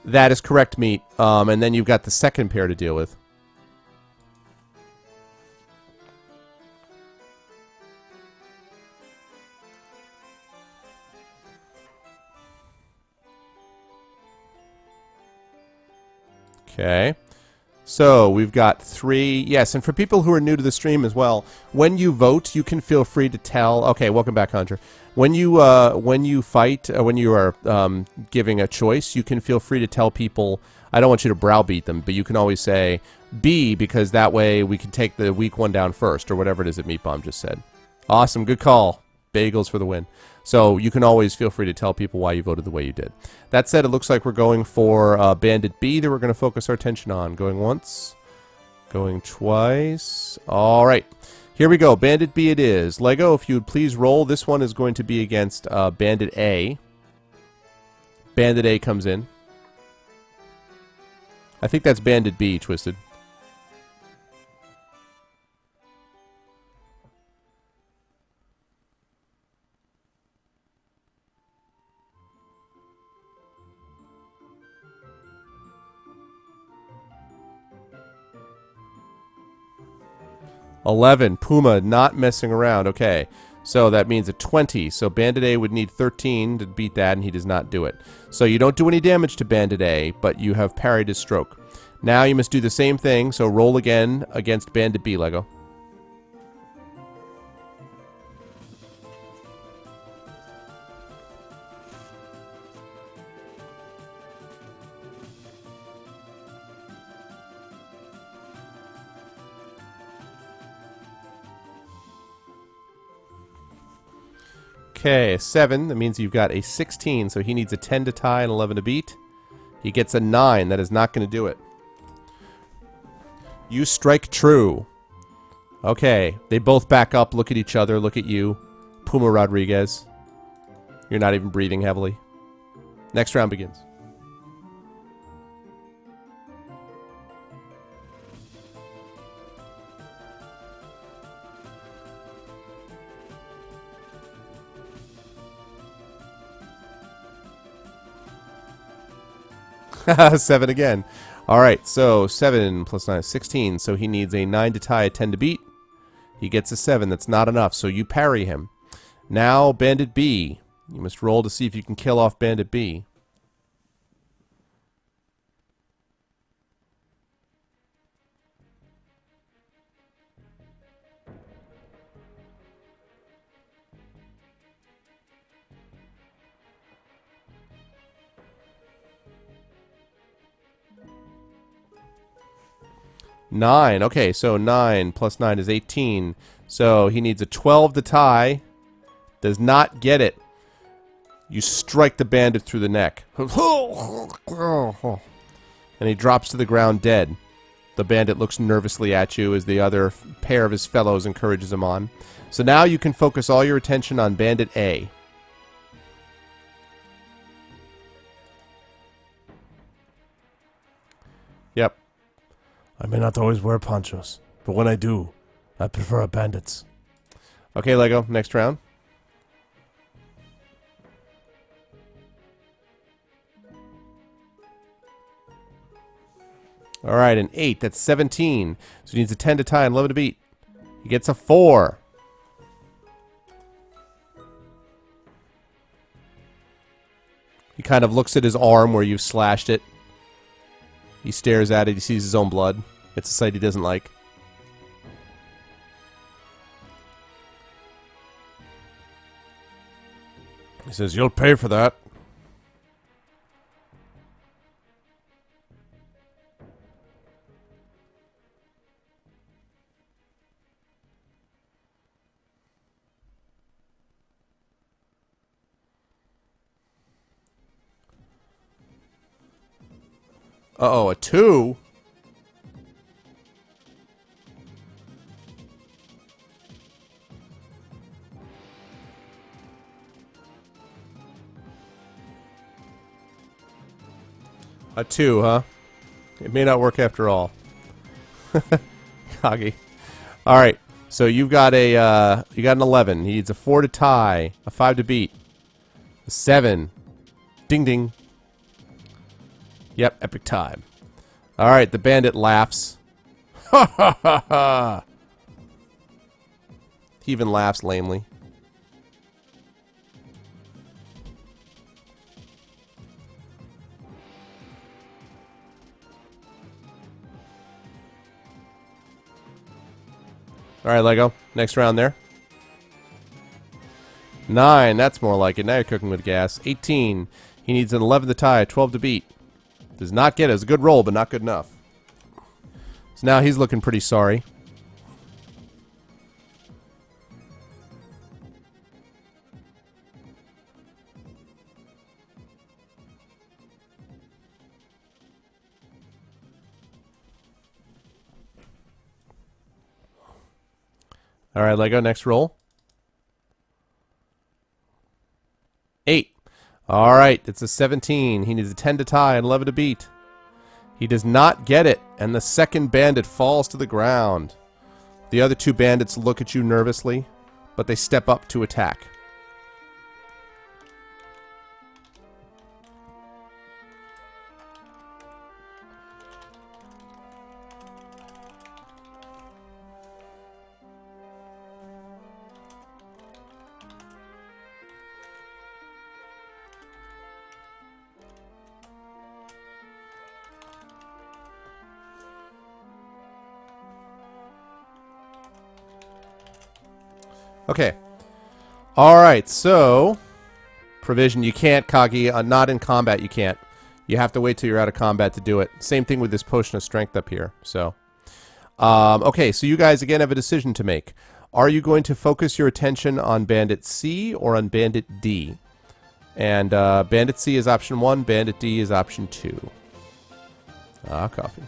That is correct, Meat. And then you've got the second pair to deal with. Okay. So we've got 3. Yes, and for people who are new to the stream as well, when you vote, you can feel free to tell. Okay, welcome back, Hunter. When you fight, when you are giving a choice, you can feel free to tell people. I don't want you to browbeat them, but you can always say B, because that way we can take the weak one down first, or whatever it is that Meat Bomb just said. Awesome, good call. Bagels for the win. So you can always feel free to tell people why you voted the way you did. That said, it looks like we're going for Bandit B that we're going to focus our attention on. Going once. Going twice. All right. Here we go. Bandit B it is. Lego, if you would please roll. This one is going to be against Bandit A. Bandit A comes in. I think that's Bandit B, Twisted. $11. Puma not messing around. Okay. So that means a 20. So Bandit A would need 13 to beat that, and he does not do it. So you don't do any damage to Bandit A, but you have parried his stroke. Now you must do the same thing, so roll again against Bandit B, Lego. Okay, 7. That means you've got a 16, so he needs a 10 to tie and 11 to beat. He gets a 9. That is not going to do it. You strike true. Okay, they both back up, look at each other, look at you. Puma Rodriguez. You're not even breathing heavily. Next round begins. Seven again. Alright, so 7 plus 9 is 16. So he needs a 9 to tie, a 10 to beat. He gets a 7. That's not enough, so you parry him. Now, Bandit B. You must roll to see if you can kill off Bandit B. Nine. Okay, so 9 plus 9 is 18. So he needs a 12 to tie. Does not get it. You strike the bandit through the neck. And he drops to the ground dead. The bandit looks nervously at you as the other pair of his fellows encourages him on. So now you can focus all your attention on Bandit A. Yep. I may not always wear ponchos, but when I do, I prefer bandits. Okay, Lego, next round. Alright, an 8. That's 17. So he needs a 10 to tie and 11 to beat. He gets a 4. He kind of looks at his arm where you've slashed it. He stares at it. He sees his own blood. It's a sight he doesn't like. He says, "You'll pay for that." Uh-oh, a 2? A 2, huh? It may not work after all. Coggy. Alright, so you've got a, you got an 11. He needs a 4 to tie, a 5 to beat, a 7. Ding ding. Yep, epic time. Alright, the bandit laughs. Ha ha ha ha! He even laughs lamely. Alright, Lego. Next round there. 9. That's more like it. Now you're cooking with gas. 18. He needs an 11 to tie, 12 to beat. Does not get it. It's a good roll, but not good enough. So now he's looking pretty sorry. Alright, Lego, next roll. 8. Alright, it's a 17. He needs a 10 to tie and 11 to beat. He does not get it, and the second bandit falls to the ground. The other two bandits look at you nervously, but they step up to attack. Okay. Alright, so... Provision, you can't, Kagi. Not in combat, you can't. You have to wait till you're out of combat to do it. Same thing with this potion of strength up here, so... okay, so you guys, again, have a decision to make. Are you going to focus your attention on Bandit C or on Bandit D? And Bandit C is option 1, Bandit D is option 2. Ah, coffee.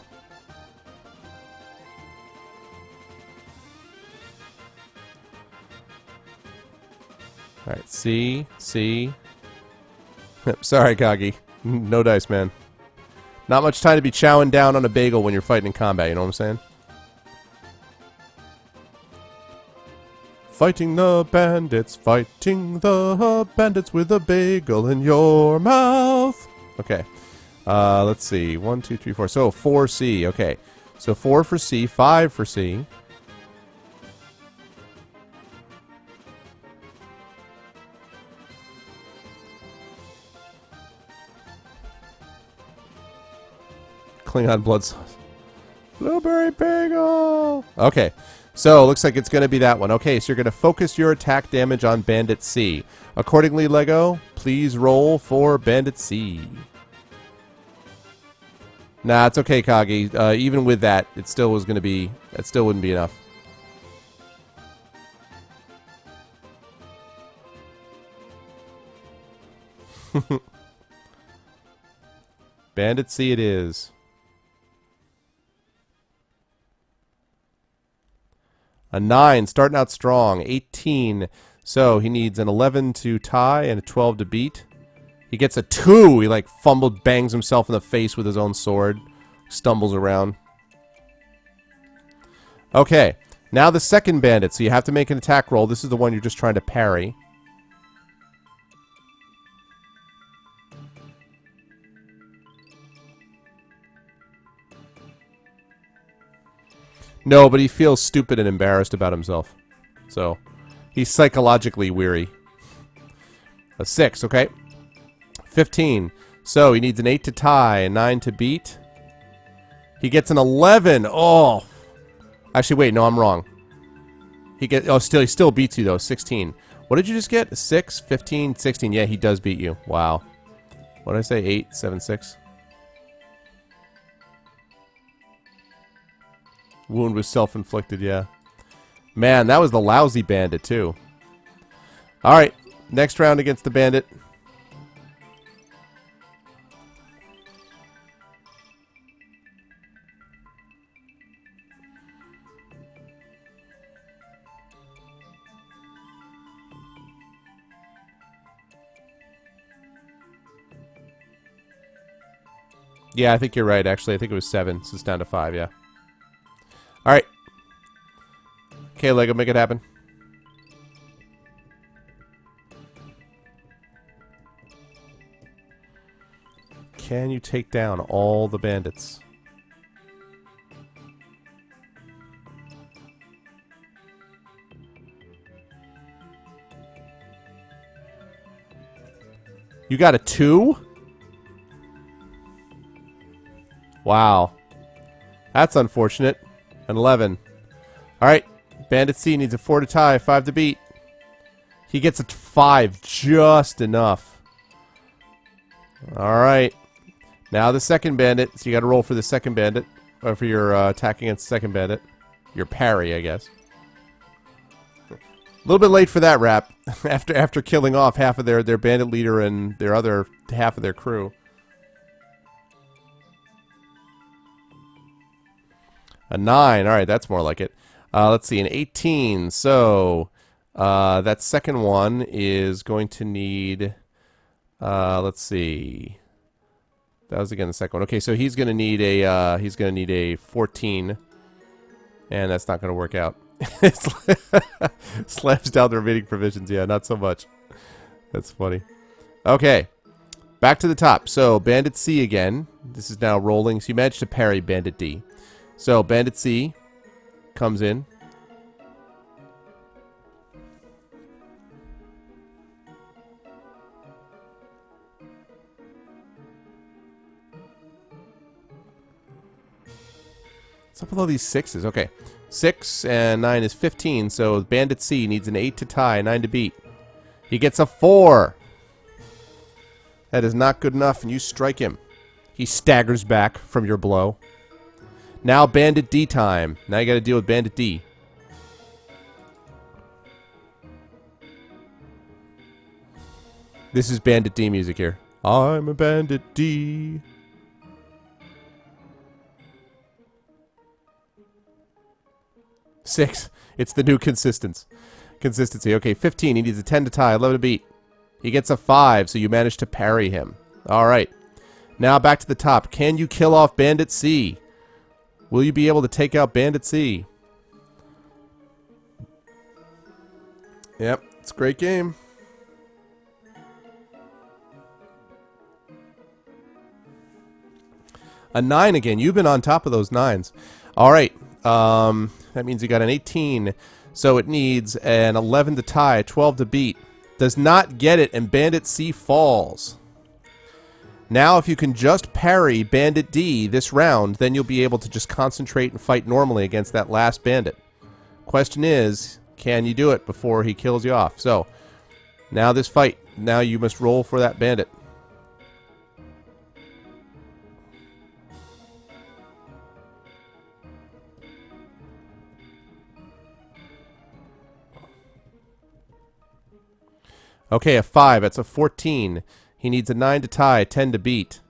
Alright, C. Sorry, Kagi. No dice, man. Not much time to be chowing down on a bagel when you're fighting in combat, you know what I'm saying? Fighting the bandits with a bagel in your mouth. Okay. Let's see. 1, 2, 3, 4. So, 4C. Okay. So, 4 for C, 5 for C. Klingon blood sauce. Blueberry bagel! Okay. So, looks like it's going to be that one. Okay, so you're going to focus your attack damage on Bandit C. Accordingly, Lego, please roll for Bandit C. Nah, it's okay, Kagi. Even with that, it still was going to be... It still wouldn't be enough. Bandit C it is. A 9, starting out strong. 18. So he needs an 11 to tie and a 12 to beat. He gets a 2. He like bangs himself in the face with his own sword. Stumbles around. Okay. Now the second bandit. So you have to make an attack roll. This is the one you're just trying to parry. No, but he feels stupid and embarrassed about himself. So, he's psychologically weary. A 6, okay. 15. So, he needs an 8 to tie, a 9 to beat. He gets an 11. Oh! Actually, wait, no, I'm wrong. He still beats you, though. 16. What did you just get? 6, 15, 16. Yeah, he does beat you. Wow. What did I say? 8, 7, 6? Wound was self-inflicted, yeah. Man, that was the lousy bandit, too. Alright, next round against the bandit. Yeah, I think you're right, actually. I think it was 7, so it's down to 5, yeah. Alright. Okay, Lego, make it happen. Can you take down all the bandits? You got a 2? Wow. That's unfortunate. An 11. Alright. Bandit C needs a 4 to tie, 5 to beat. He gets a 5, just enough. Alright. Now the second bandit. So you gotta roll for the second bandit. Or for your attack against the second bandit. Your parry, I guess. A little bit late for that rap. after killing off half of their bandit leader and their other half of their crew. A 9. Alright, that's more like it. Let's see, an 18. So, that second one is going to need... let's see. That was again the second one. Okay, so he's going to need a 14. And that's not going to work out. Slams down the remaining provisions. Yeah, not so much. That's funny. Okay. Back to the top. So, Bandit C again. This is now rolling. So you managed to parry Bandit D. So, Bandit C comes in. What's up with all these 6s? Okay. 6 and 9 is 15, so Bandit C needs an 8 to tie, 9 to beat. He gets a 4. That is not good enough, and you strike him. He staggers back from your blow. Now Bandit D time. Now you gotta deal with Bandit D. This is Bandit D music here. I'm a Bandit D. Six. It's the new consistency. Okay, 15. He needs a 10 to tie, 11 to beat. He gets a 5, so you manage to parry him. Alright. Now back to the top. Can you kill off Bandit C? Will you be able to take out Bandit C? Yep, it's a great game. A 9 again. You've been on top of those 9s. Alright. That means you got an 18. So it needs an 11 to tie, 12 to beat. Does not get it, and Bandit C falls. Now if you can just parry Bandit D this round, then you'll be able to just concentrate and fight normally against that last bandit. Question is, can you do it before he kills you off? So, now this fight. Now you must roll for that bandit. Okay, a 5. That's a 14. He needs a 9 to tie, 10 to beat.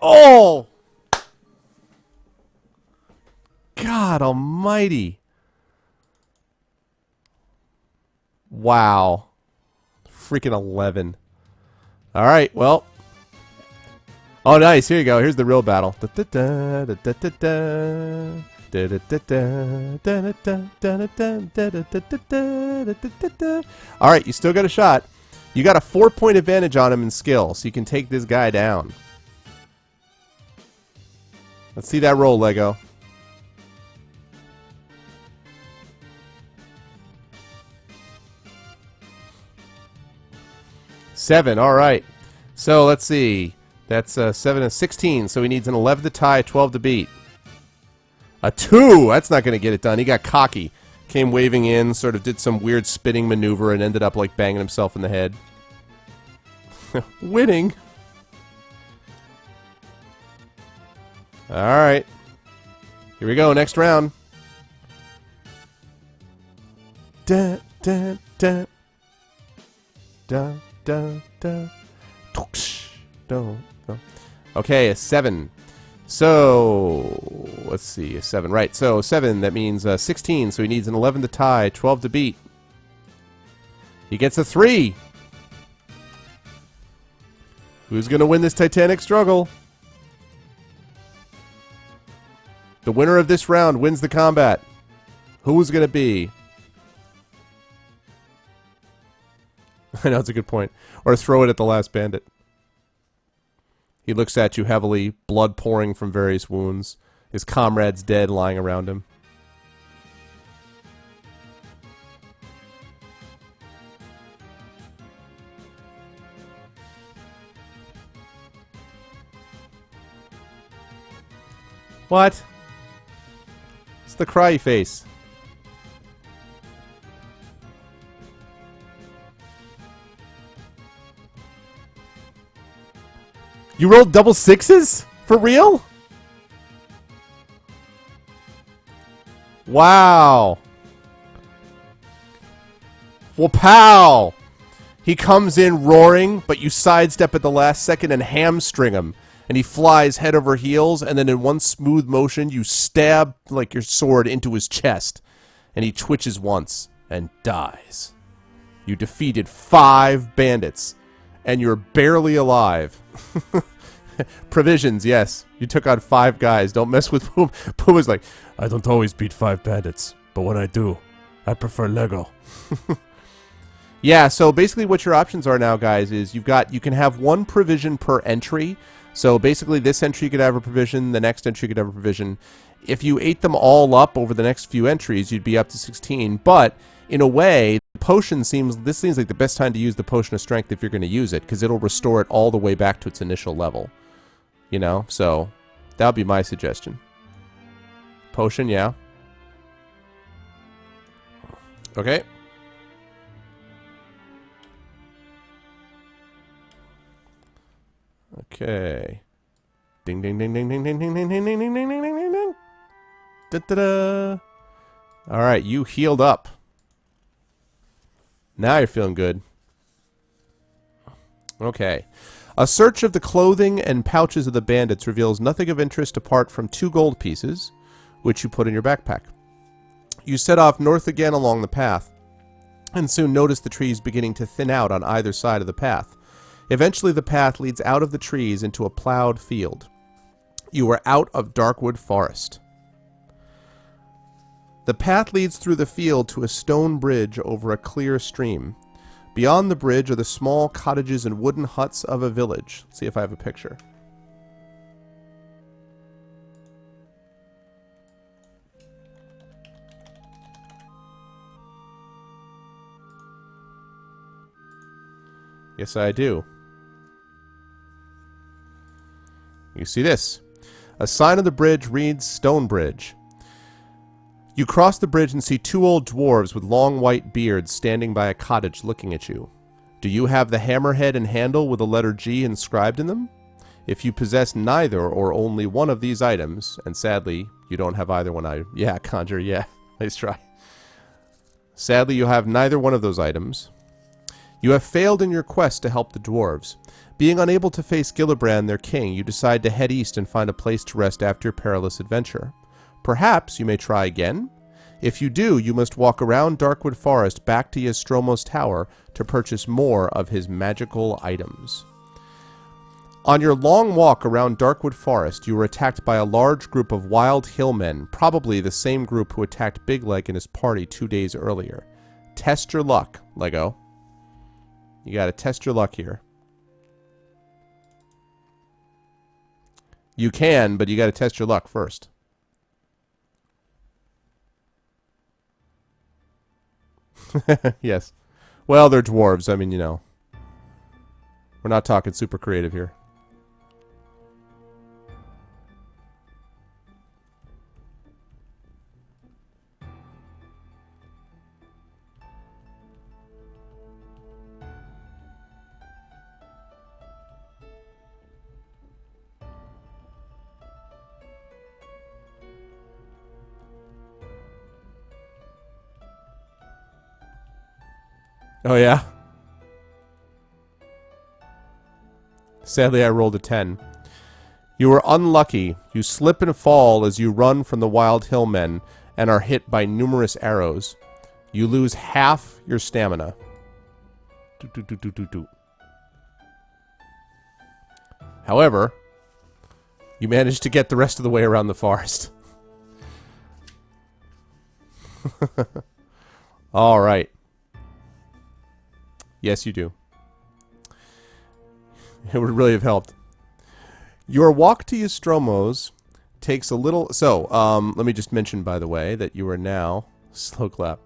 Oh! God almighty. Wow. Freaking 11. Alright, well. Oh, nice. Here you go. Here's the real battle. Alright, you still got a shot. You got a 4-point advantage on him in skill, so you can take this guy down. Let's see that roll, Lego. Seven, alright. So, let's see. That's 7 and 16, so he needs an 11 to tie, 12 to beat. A 2! That's not going to get it done. He got cocky. Came waving in, sort of did some weird spinning maneuver, and ended up like banging himself in the head. Winning! Alright. Here we go, next round. Da, da, da. Da, da, da. Okay, a 7. So, let's see, a 7. Right, so 7, that means 16, so he needs an 11 to tie, 12 to beat. He gets a 3. Who's going to win this titanic struggle? The winner of this round wins the combat. Who's going to be? I know, it's a good point. Or throw it at the last bandit. He looks at you heavily, blood pouring from various wounds. His comrades dead, lying around him. What? It's the cry face. You rolled double sixes? For real? Wow. Well, pow! He comes in roaring, but you sidestep at the last second and hamstring him. And he flies head over heels, and then in one smooth motion, you stab like your sword into his chest. And he twitches once and dies. You defeated 5 bandits, and you're barely alive. Provisions, yes. You took on 5 guys. Don't mess with Puma. Puma's like, I don't always beat 5 bandits, but when I do, I prefer Lego. Yeah, so basically what your options are now, guys, is you can have 1 provision per entry. So basically this entry could have a provision, the next entry could have a provision. If you ate them all up over the next few entries, you'd be up to 16. But in a way, this seems like the best time to use the Potion of Strength if you're going to use it, because it'll restore it all the way back to its initial level. You know, so that would be my suggestion. Potion, yeah. Okay. Okay. Ding ding ding ding ding ding ding ding ding ding ding ding ding ding ding. Da da da. All right, you healed up. Now you're feeling good. Okay. A search of the clothing and pouches of the bandits reveals nothing of interest apart from 2 gold pieces, which you put in your backpack. You set off north again along the path, and soon notice the trees beginning to thin out on either side of the path. Eventually the path leads out of the trees into a plowed field. You are out of Darkwood Forest. The path leads through the field to a stone bridge over a clear stream. Beyond the bridge are the small cottages and wooden huts of a village. Let's see if I have a picture. Yes, I do. You see this. A sign on the bridge reads Stone Bridge. You cross the bridge and see 2 old dwarves with long white beards standing by a cottage looking at you. Do you have the hammerhead and handle with the letter G inscribed in them? If you possess neither or only one of these items, and sadly, you don't have either one. Yeah, Conjure, yeah. Nice try. Sadly, you have neither one of those items. You have failed in your quest to help the dwarves. Being unable to face Gillibrand, their king, you decide to head east and find a place to rest after your perilous adventure. Perhaps you may try again? If you do, you must walk around Darkwood Forest back to Ystromo's tower to purchase more of his magical items. On your long walk around Darkwood Forest, you were attacked by a large group of wild hillmen, probably the same group who attacked Big Leg and his party 2 days earlier. Test your luck, Lego. You gotta test your luck here. You can, but you gotta test your luck first. Yes. Well, they're dwarves. I mean, you know. We're not talking super creative here. Oh, yeah? Sadly, I rolled a 10. You are unlucky. You slip and fall as you run from the wild hillmen and are hit by numerous arrows. You lose half your stamina. However, you manage to get the rest of the way around the forest. All right. Yes, you do. It would really have helped. Your walk to Ystromo's takes a little... So, let me just mention, by the way, that you are now... Slow clap.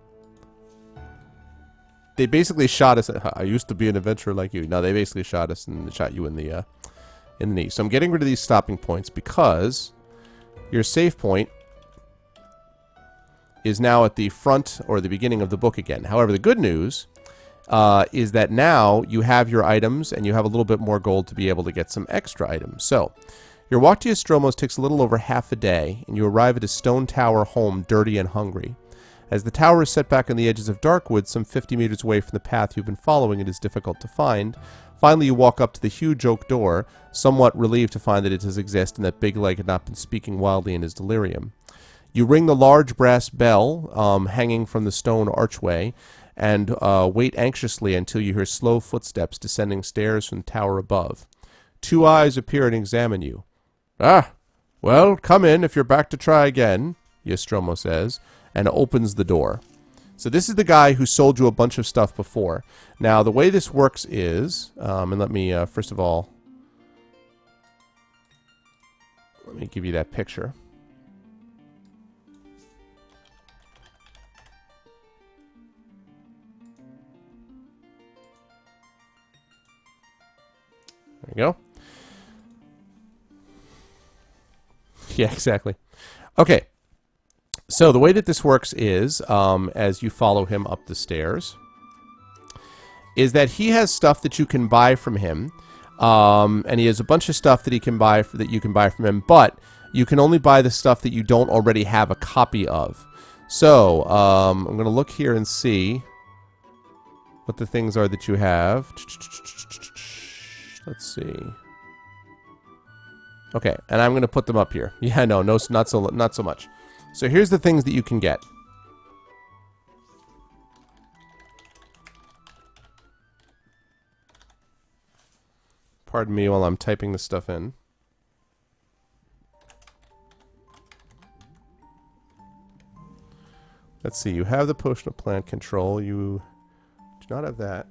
They basically shot us... I used to be an adventurer like you. No, they basically shot us and shot you in the knee. So I'm getting rid of these stopping points because your save point is now at the front or the beginning of the book again. However, the good news... is that now you have your items and you have a little bit more gold to be able to get some extra items. So, your walk to Ostromos takes a little over half a day, and you arrive at a stone tower home, dirty and hungry. As the tower is set back on the edges of Darkwood, some 50 meters away from the path you've been following, it is difficult to find. Finally, you walk up to the huge oak door, somewhat relieved to find that it does exist and that Big Leg had not been speaking wildly in his delirium. You ring the large brass bell hanging from the stone archway and wait anxiously until you hear slow footsteps descending stairs from the tower above. 2 eyes appear and examine you. "Ah, well, come in if you're back to try again," Nostromo says, and opens the door. So this is the guy who sold you a bunch of stuff before. Now, the way this works is, and let me, first of all, let me give you that picture. There you go. Yeah, exactly. Okay. So the way that this works is, as you follow him up the stairs, is that he has stuff that you can buy from him, and he has a bunch of stuff that he can buy that you can buy from him, but you can only buy the stuff that you don't already have a copy of. So I'm going to look here and see what the things are that you have. Let's see. Okay, and I'm going to put them up here. Yeah, no, not so much. So here's the things that you can get. Pardon me while I'm typing this stuff in. Let's see, you have the potion of plant control. You do not have that.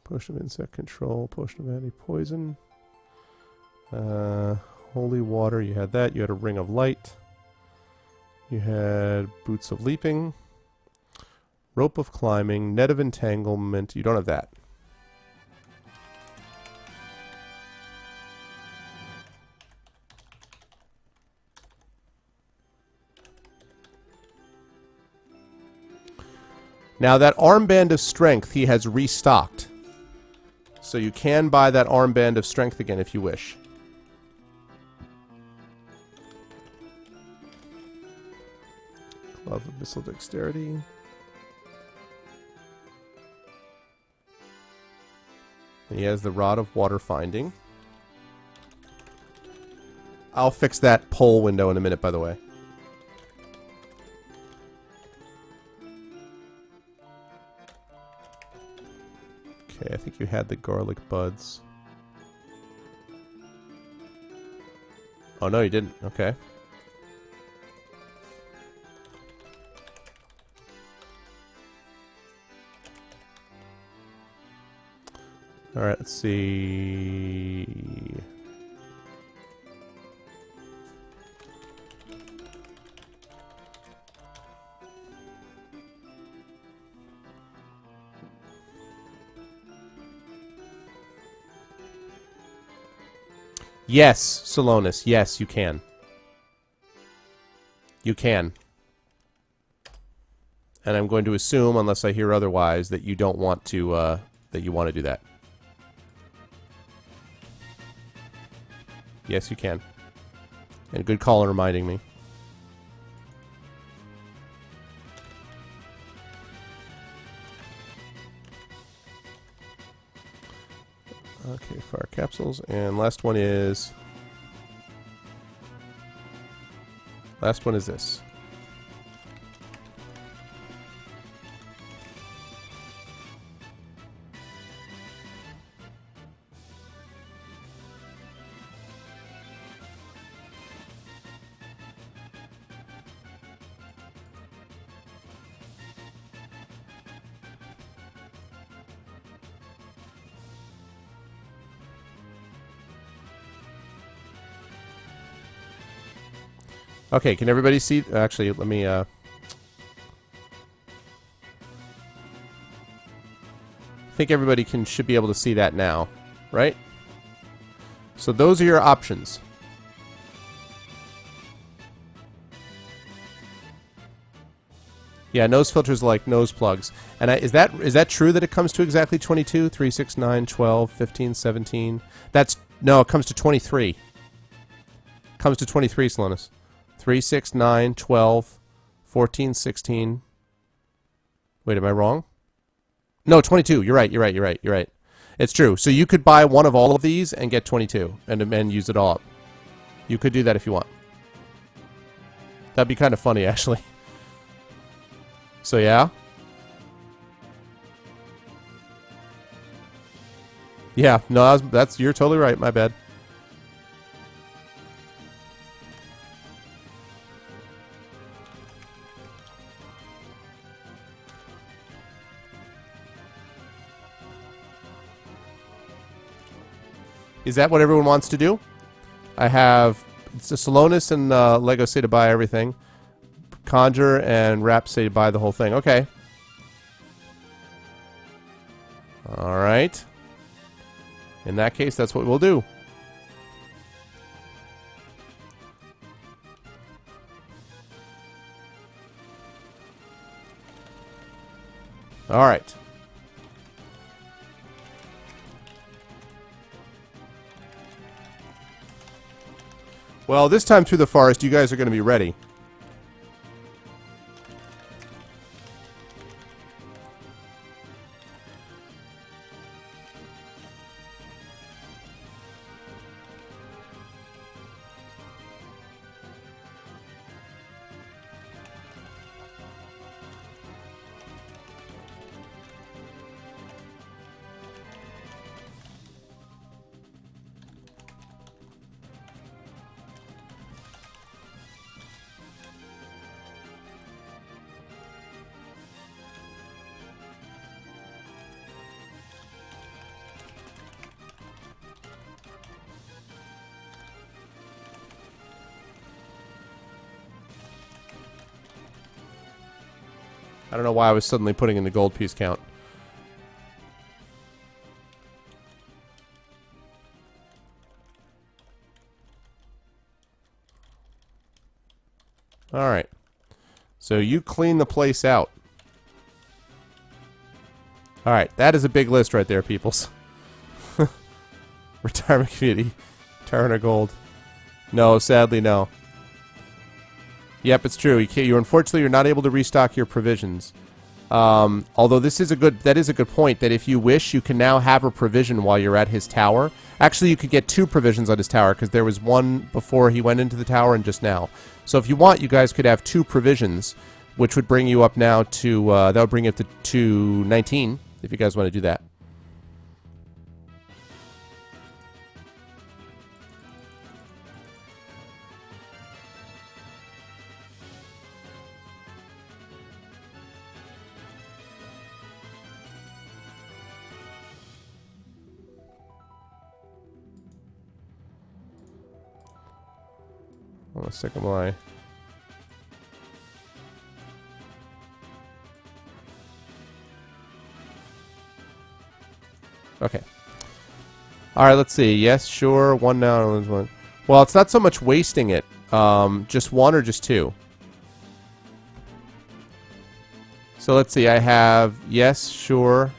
Potion of insect control, potion of anti-poison. Holy water, you had that. You had a ring of light. You had boots of leaping. Rope of climbing, net of entanglement. You don't have that. Now that armband of strength he has restocked. So you can buy that armband of strength again if you wish. Glove of missile dexterity. And he has the rod of water finding. I'll fix that pole window in a minute, by the way. Okay, I think you had the garlic buds. Oh, no, you didn't. Okay. Alright, let's see. Yes, Solonis. Yes, you can. You can. And I'm going to assume, unless I hear otherwise, that you don't want to, that you want to do that. Yes, you can. And good call on reminding me. Okay, fire capsules. And last one is... Last one is this. Okay, can everybody see? Actually, let me, think everybody should be able to see that now, right? So those are your options. Yeah, nose filters like nose plugs. And is that true that it comes to exactly 22? 3, 6, 9, 12, 15, 17? No, it comes to 23. Comes to 23, Salonis. 3, 6, 9, 12, 14, 16. Wait, am I wrong? No, 22. You're right. It's true. So you could buy one of all of these and get 22 and use it all up. You could do that if you want. That'd be kind of funny, actually. So yeah. Yeah, no, you're totally right. My bad. Is that what everyone wants to do? I have Salonis and Lego say to buy everything. Conjure and Rap say to buy the whole thing. Okay. Alright. In that case, that's what we'll do. Alright. Well, this time through the forest, you guys are going to be ready. I don't know why I was suddenly putting in the gold piece count. Alright. So you clean the place out. Alright, that is a big list right there, peoples. Retirement community. Turner Gold. No, sadly no. Yep, it's true. Unfortunately, you're not able to restock your provisions. Although that is a good point, that if you wish, you can now have a provision while you're at his tower. Actually, you could get 2 provisions on his tower, because there was one before he went into the tower and just now. So if you want, you guys could have 2 provisions, which would bring you up now to, that would bring it to 19, if you guys want to do that. Sycamore. Okay. Alright, let's see. Yes, sure. 1 now. 1. Well, it's not so much wasting it. Just 1 or just 2? So let's see. I have yes, sure.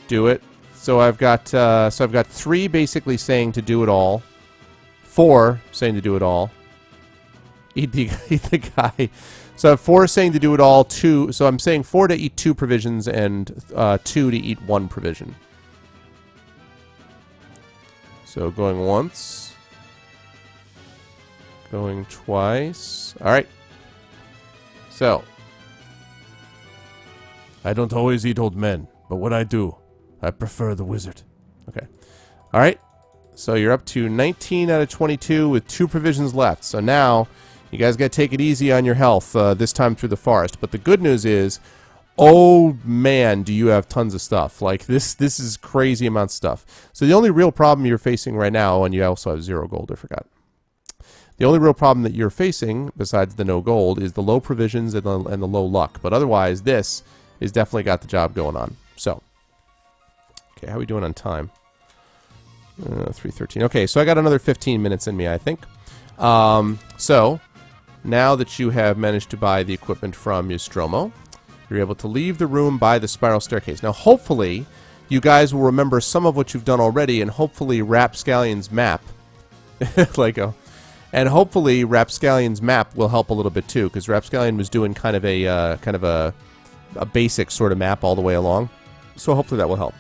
Do it. So I've got 3 basically saying to do it all. 4 saying to do it all. Eat the guy. So I have 4 saying to do it all, 2. So I'm saying 4 to eat 2 provisions and 2 to eat 1 provision. So going once. Going twice. Alright. So. I don't always eat old men, but when I do, I prefer the wizard. Okay. Alright. So you're up to 19 out of 22 with 2 provisions left. So now, you guys got to take it easy on your health this time through the forest. But the good news is, oh man, do you have tons of stuff. Like, this is crazy amount of stuff. So the only real problem you're facing right now, and you also have 0 gold, I forgot. The only real problem that you're facing, besides the no gold, is the low provisions and the low luck. But otherwise, this has definitely got the job going on. So, Okay, how are we doing on time? 3:13. Okay, so I got another 15 minutes in me, I think. So, now that you have managed to buy the equipment from Nostromo, you're able to leave the room by the spiral staircase. Now, hopefully, you guys will remember some of what you've done already, and hopefully Rapscallion's map, and hopefully Rapscallion's map will help a little bit too, because Rapscallion was doing kind of a basic sort of map all the way along. So hopefully that will help.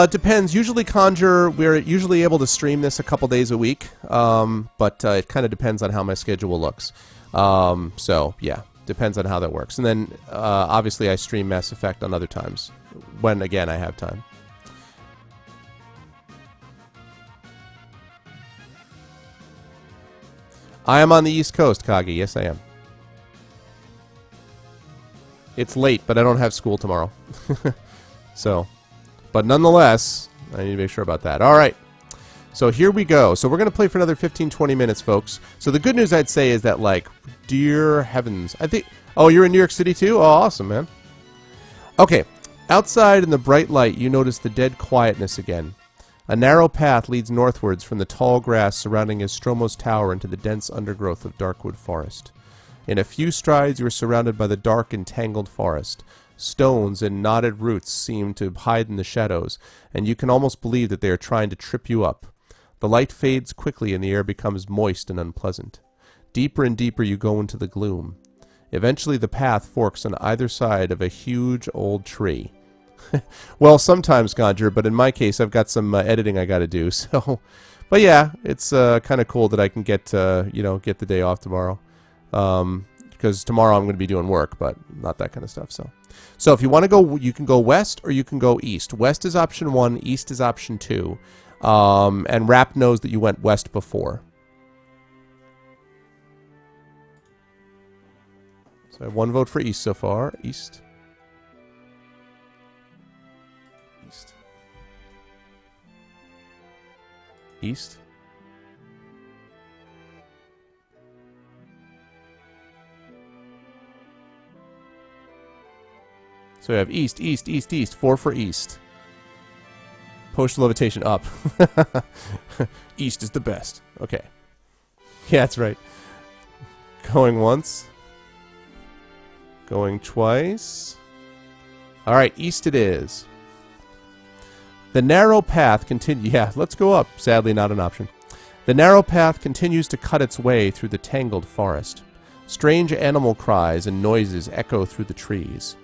Depends. Usually Conjure, we're usually able to stream this a couple days a week, but it kind of depends on how my schedule looks. So, yeah, depends on how that works. And then, obviously, I stream Mass Effect on other times, when, again, I have time. I am on the East Coast, Kagi. Yes, I am. It's late, but I don't have school tomorrow. So... But nonetheless, I need to make sure about that. All right. So here we go. So we're going to play for another 15, 20 minutes, folks. So the good news I'd say is that, like, dear heavens. I think... Oh, you're in New York City, too? Oh, awesome, man. Okay. Outside in the bright light, you notice the dead quietness again. A narrow path leads northwards from the tall grass surrounding Nostromo's tower into the dense undergrowth of Darkwood Forest. In a few strides, you are surrounded by the dark and tangled forest. Stones and knotted roots seem to hide in the shadows, and you can almost believe that they are trying to trip you up. The light fades quickly and the air becomes moist and unpleasant. Deeper and deeper you go into the gloom. Eventually the path forks on either side of a huge old tree. Well, sometimes, Conjure, but in my case I've got some editing I gotta do, so... But yeah, it's kind of cool that I can get the day off tomorrow. Because tomorrow I'm going to be doing work, but not that kind of stuff, so... So if you want to go, you can go west or you can go east. West is option 1, east is option 2. And Rap knows that you went west before. So I have 1 vote for east so far. East. East. East. So we have east, east, east, east. 4 for east. Potion levitation up. East is the best. Okay. Yeah, that's right. Going once. Going twice. Alright, east it is. The narrow path continues... Yeah, let's go up. Sadly, not an option. The narrow path continues to cut its way through the tangled forest. Strange animal cries and noises echo through the trees.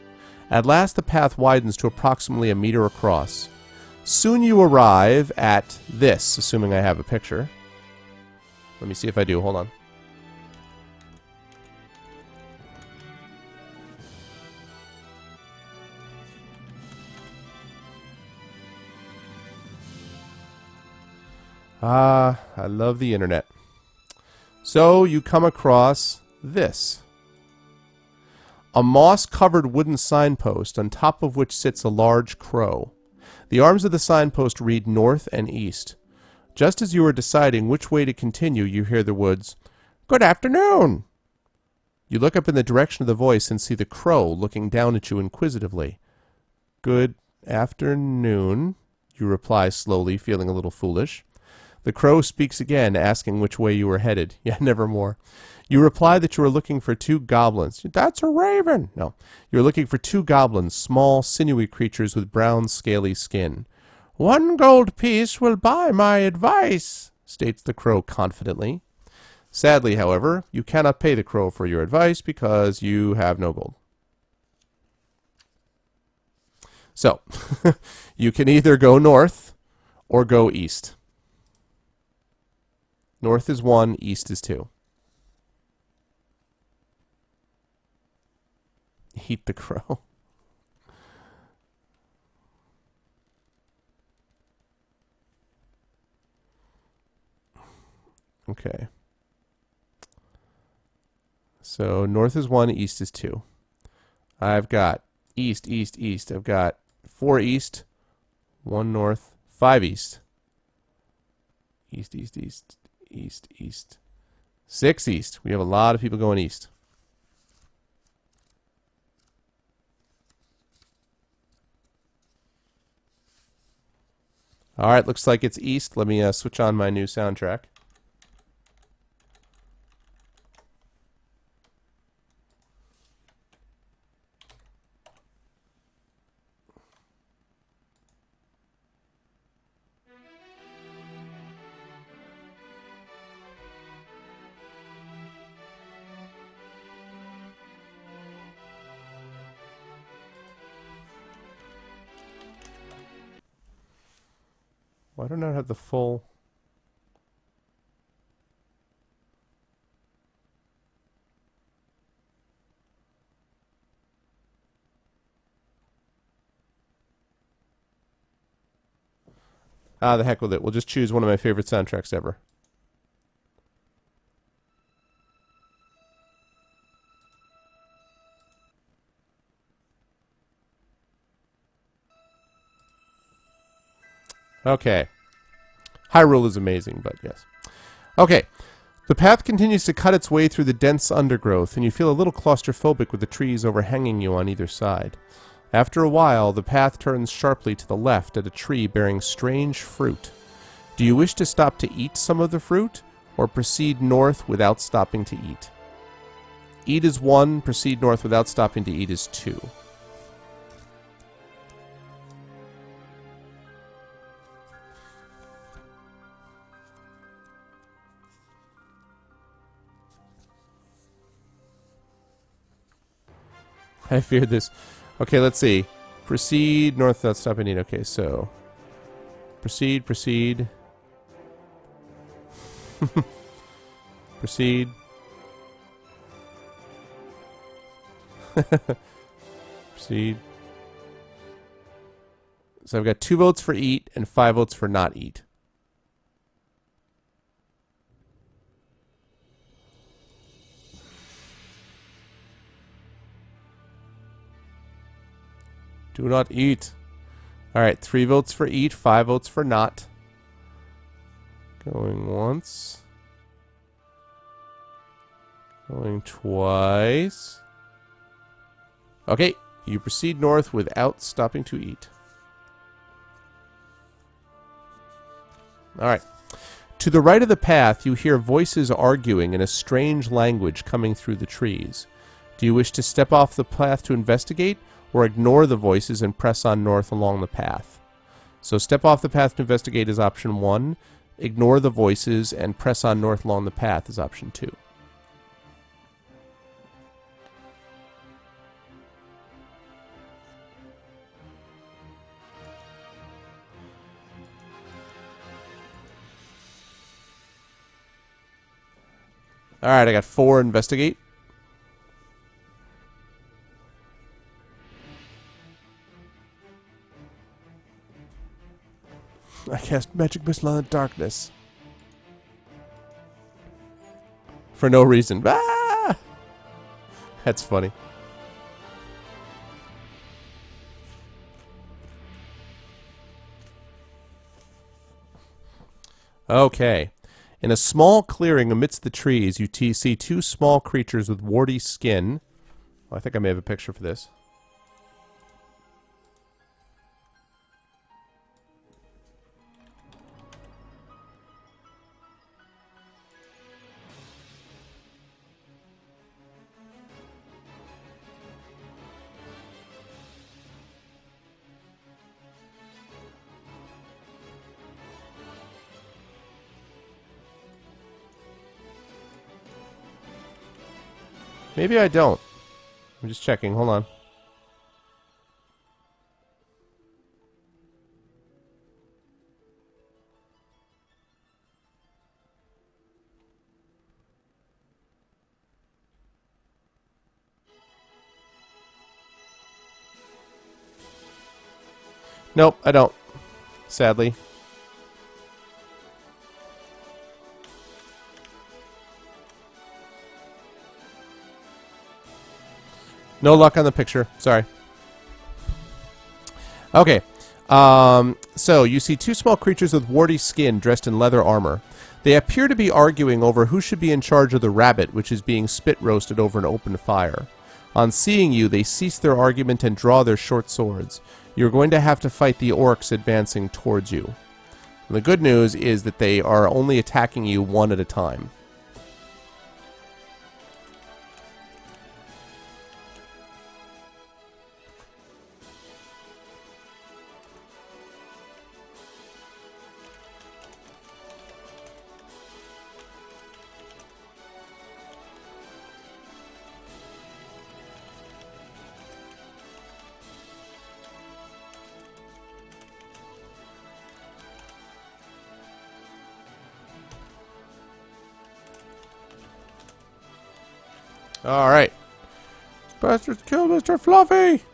At last the path widens to approximately 1 meter across. Soon you arrive at this, assuming I have a picture. Let me see if I do. Hold on. Ah, I love the internet. So you come across this. A moss-covered wooden signpost on top of which sits a large crow. The arms of the signpost read north and east. Just as you are deciding which way to continue, you hear the words, "Good afternoon!" You look up in the direction of the voice and see the crow looking down at you inquisitively. "Good afternoon," you reply slowly, feeling a little foolish. The crow speaks again, asking which way you are headed. Yeah, nevermore. You reply that you are looking for 2 goblins. "That's a raven." No. You are looking for 2 goblins, small, sinewy creatures with brown, scaly skin. "1 gold piece will buy my advice," states the crow confidently. Sadly, however, you cannot pay the crow for your advice because you have no gold. So, you can either go north or go east. North is 1, east is 2. Eat the crow. Okay. So north is 1, east is 2. I've got east, east, east. I've got 4 east, 1 north, 5 east. East, east, east, east, east. 6 east. We have a lot of people going east. All right, looks like it's east. Let me switch on my new soundtrack. Why don't I have the full... The heck with it. We'll just choose one of my favorite soundtracks ever. Okay. Hyrule is amazing, but yes. Okay. The path continues to cut its way through the dense undergrowth, and you feel a little claustrophobic with the trees overhanging you on either side. After a while, the path turns sharply to the left at a tree bearing strange fruit. Do you wish to stop to eat some of the fruit, or proceed north without stopping to eat? Eat is 1, proceed north without stopping to eat is 2. I feared this. Okay, let's see. Proceed north without stopping to eat. Okay, so... Proceed. Proceed. Proceed. So I've got 2 votes for eat and 5 votes for not eat. Do not eat. Alright, 3 votes for eat, 5 votes for not. Going once. Going twice. Okay, you proceed north without stopping to eat. Alright. To the right of the path, you hear voices arguing in a strange language coming through the trees. Do you wish to step off the path to investigate, or ignore the voices and press on north along the path? So step off the path to investigate is option 1. Ignore the voices and press on north along the path is option 2. Alright, I got 4 investigate. I cast magic missile on the darkness. For no reason. Ah! That's funny. Okay. In a small clearing amidst the trees, you see 2 small creatures with warty skin. I think I may have a picture for this. Maybe I don't. I'm just checking. Hold on. Nope, I don't. Sadly. No luck on the picture. Sorry. Okay. So, you see 2 small creatures with warty skin dressed in leather armor. They appear to be arguing over who should be in charge of the rabbit, which is being spit roasted over an open fire. On seeing you, they cease their argument and draw their short swords. You're going to have to fight the orcs advancing towards you. And the good news is that they are only attacking you one at a time. Alright. Bastards kill Mr. Fluffy!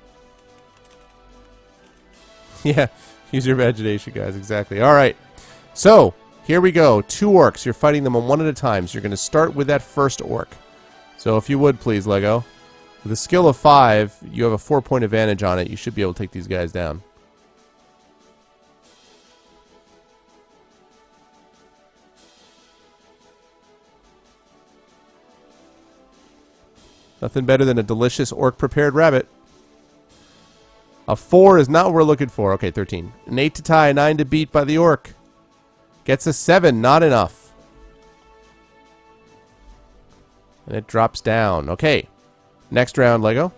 Yeah, use your imagination, guys. Exactly. Alright. So, here we go. 2 orcs. You're fighting them one at a time. So you're going to start with that first orc. So if you would, please, Lego. With a skill of 5, you have a 4-point advantage on it. You should be able to take these guys down. Nothing better than a delicious orc-prepared rabbit. A 4 is not what we're looking for. Okay, 13. An 8 to tie, a 9 to beat by the orc. Gets a 7, not enough. And it drops down. Okay. Next round, Lego.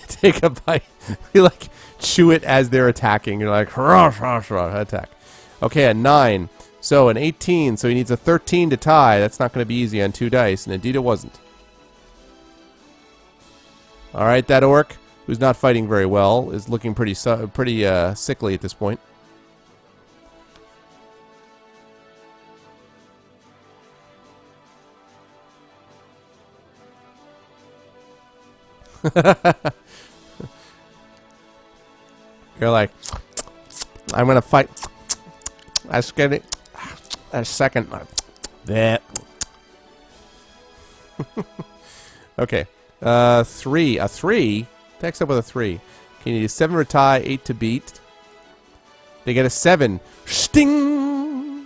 Take a bite. You like chew it as they're attacking. You're like, attack. Okay, a 9. So an 18. So he needs a 13 to tie. That's not going to be easy on 2 dice, and indeed it wasn't. All right, that orc, who's not fighting very well, is looking pretty sickly at this point. You're like, I'm gonna fight. Let's get it. A second. That. Okay. 3. A 3. Picks up with a 3. Can you do 7 to tie, 8 to beat? They get a 7. Sting!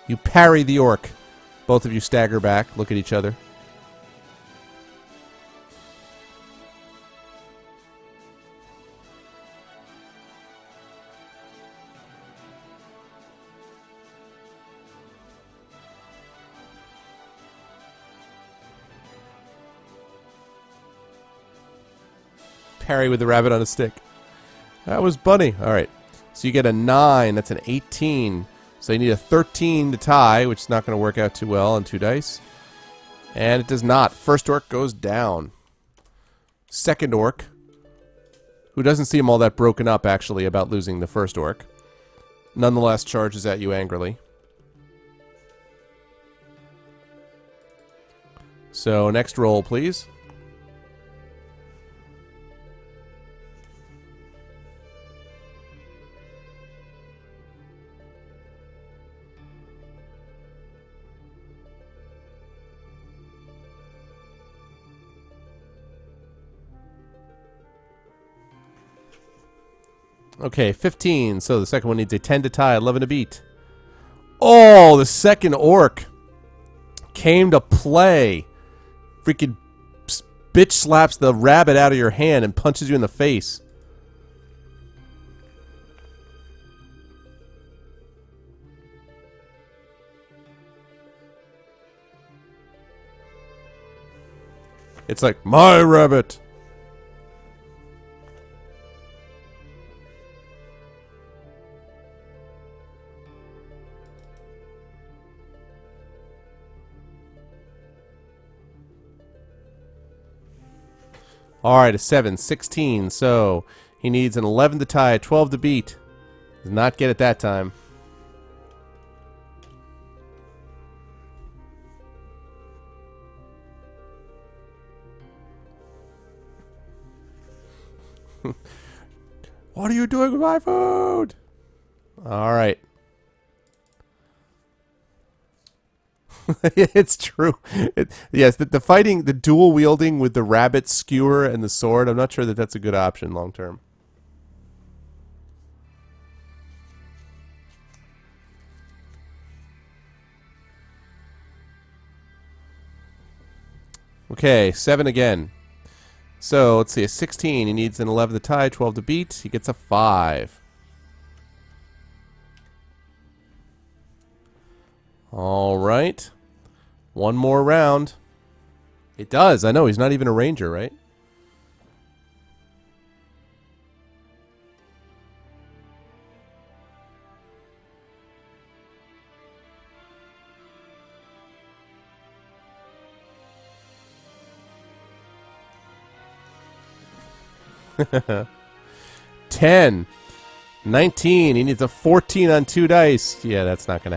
You parry the orc. Both of you stagger back. Look at each other. Parry with the rabbit on a stick. That was bunny. Alright. So you get a 9. That's an 18. So you need a 13 to tie, which is not going to work out too well on 2 dice. And it does not. First orc goes down. Second orc, who doesn't seem all that broken up, actually, about losing the first orc, nonetheless charges at you angrily. So next roll, please. Okay, 15. So the second one needs a 10 to tie, 11 to beat. Oh, the second orc came to play. Freaking bitch slaps the rabbit out of your hand and punches you in the face. It's like, my rabbit. Alright, a 7, 16, so he needs an 11 to tie, 12 to beat. Does not get it that time. What are you doing with my food? Alright. It's true. Yes, the fighting, the dual wielding with the rabbit skewer and the sword, I'm not sure that that's a good option long term. Okay, 7 again. So, let's see, a 16. He needs an 11 to tie, 12 to beat. He gets a 5. All right. One more round. It does. I know, he's not even a ranger, right? $10. $19. He needs a 14 on 2 dice. Yeah, that's not going to happen.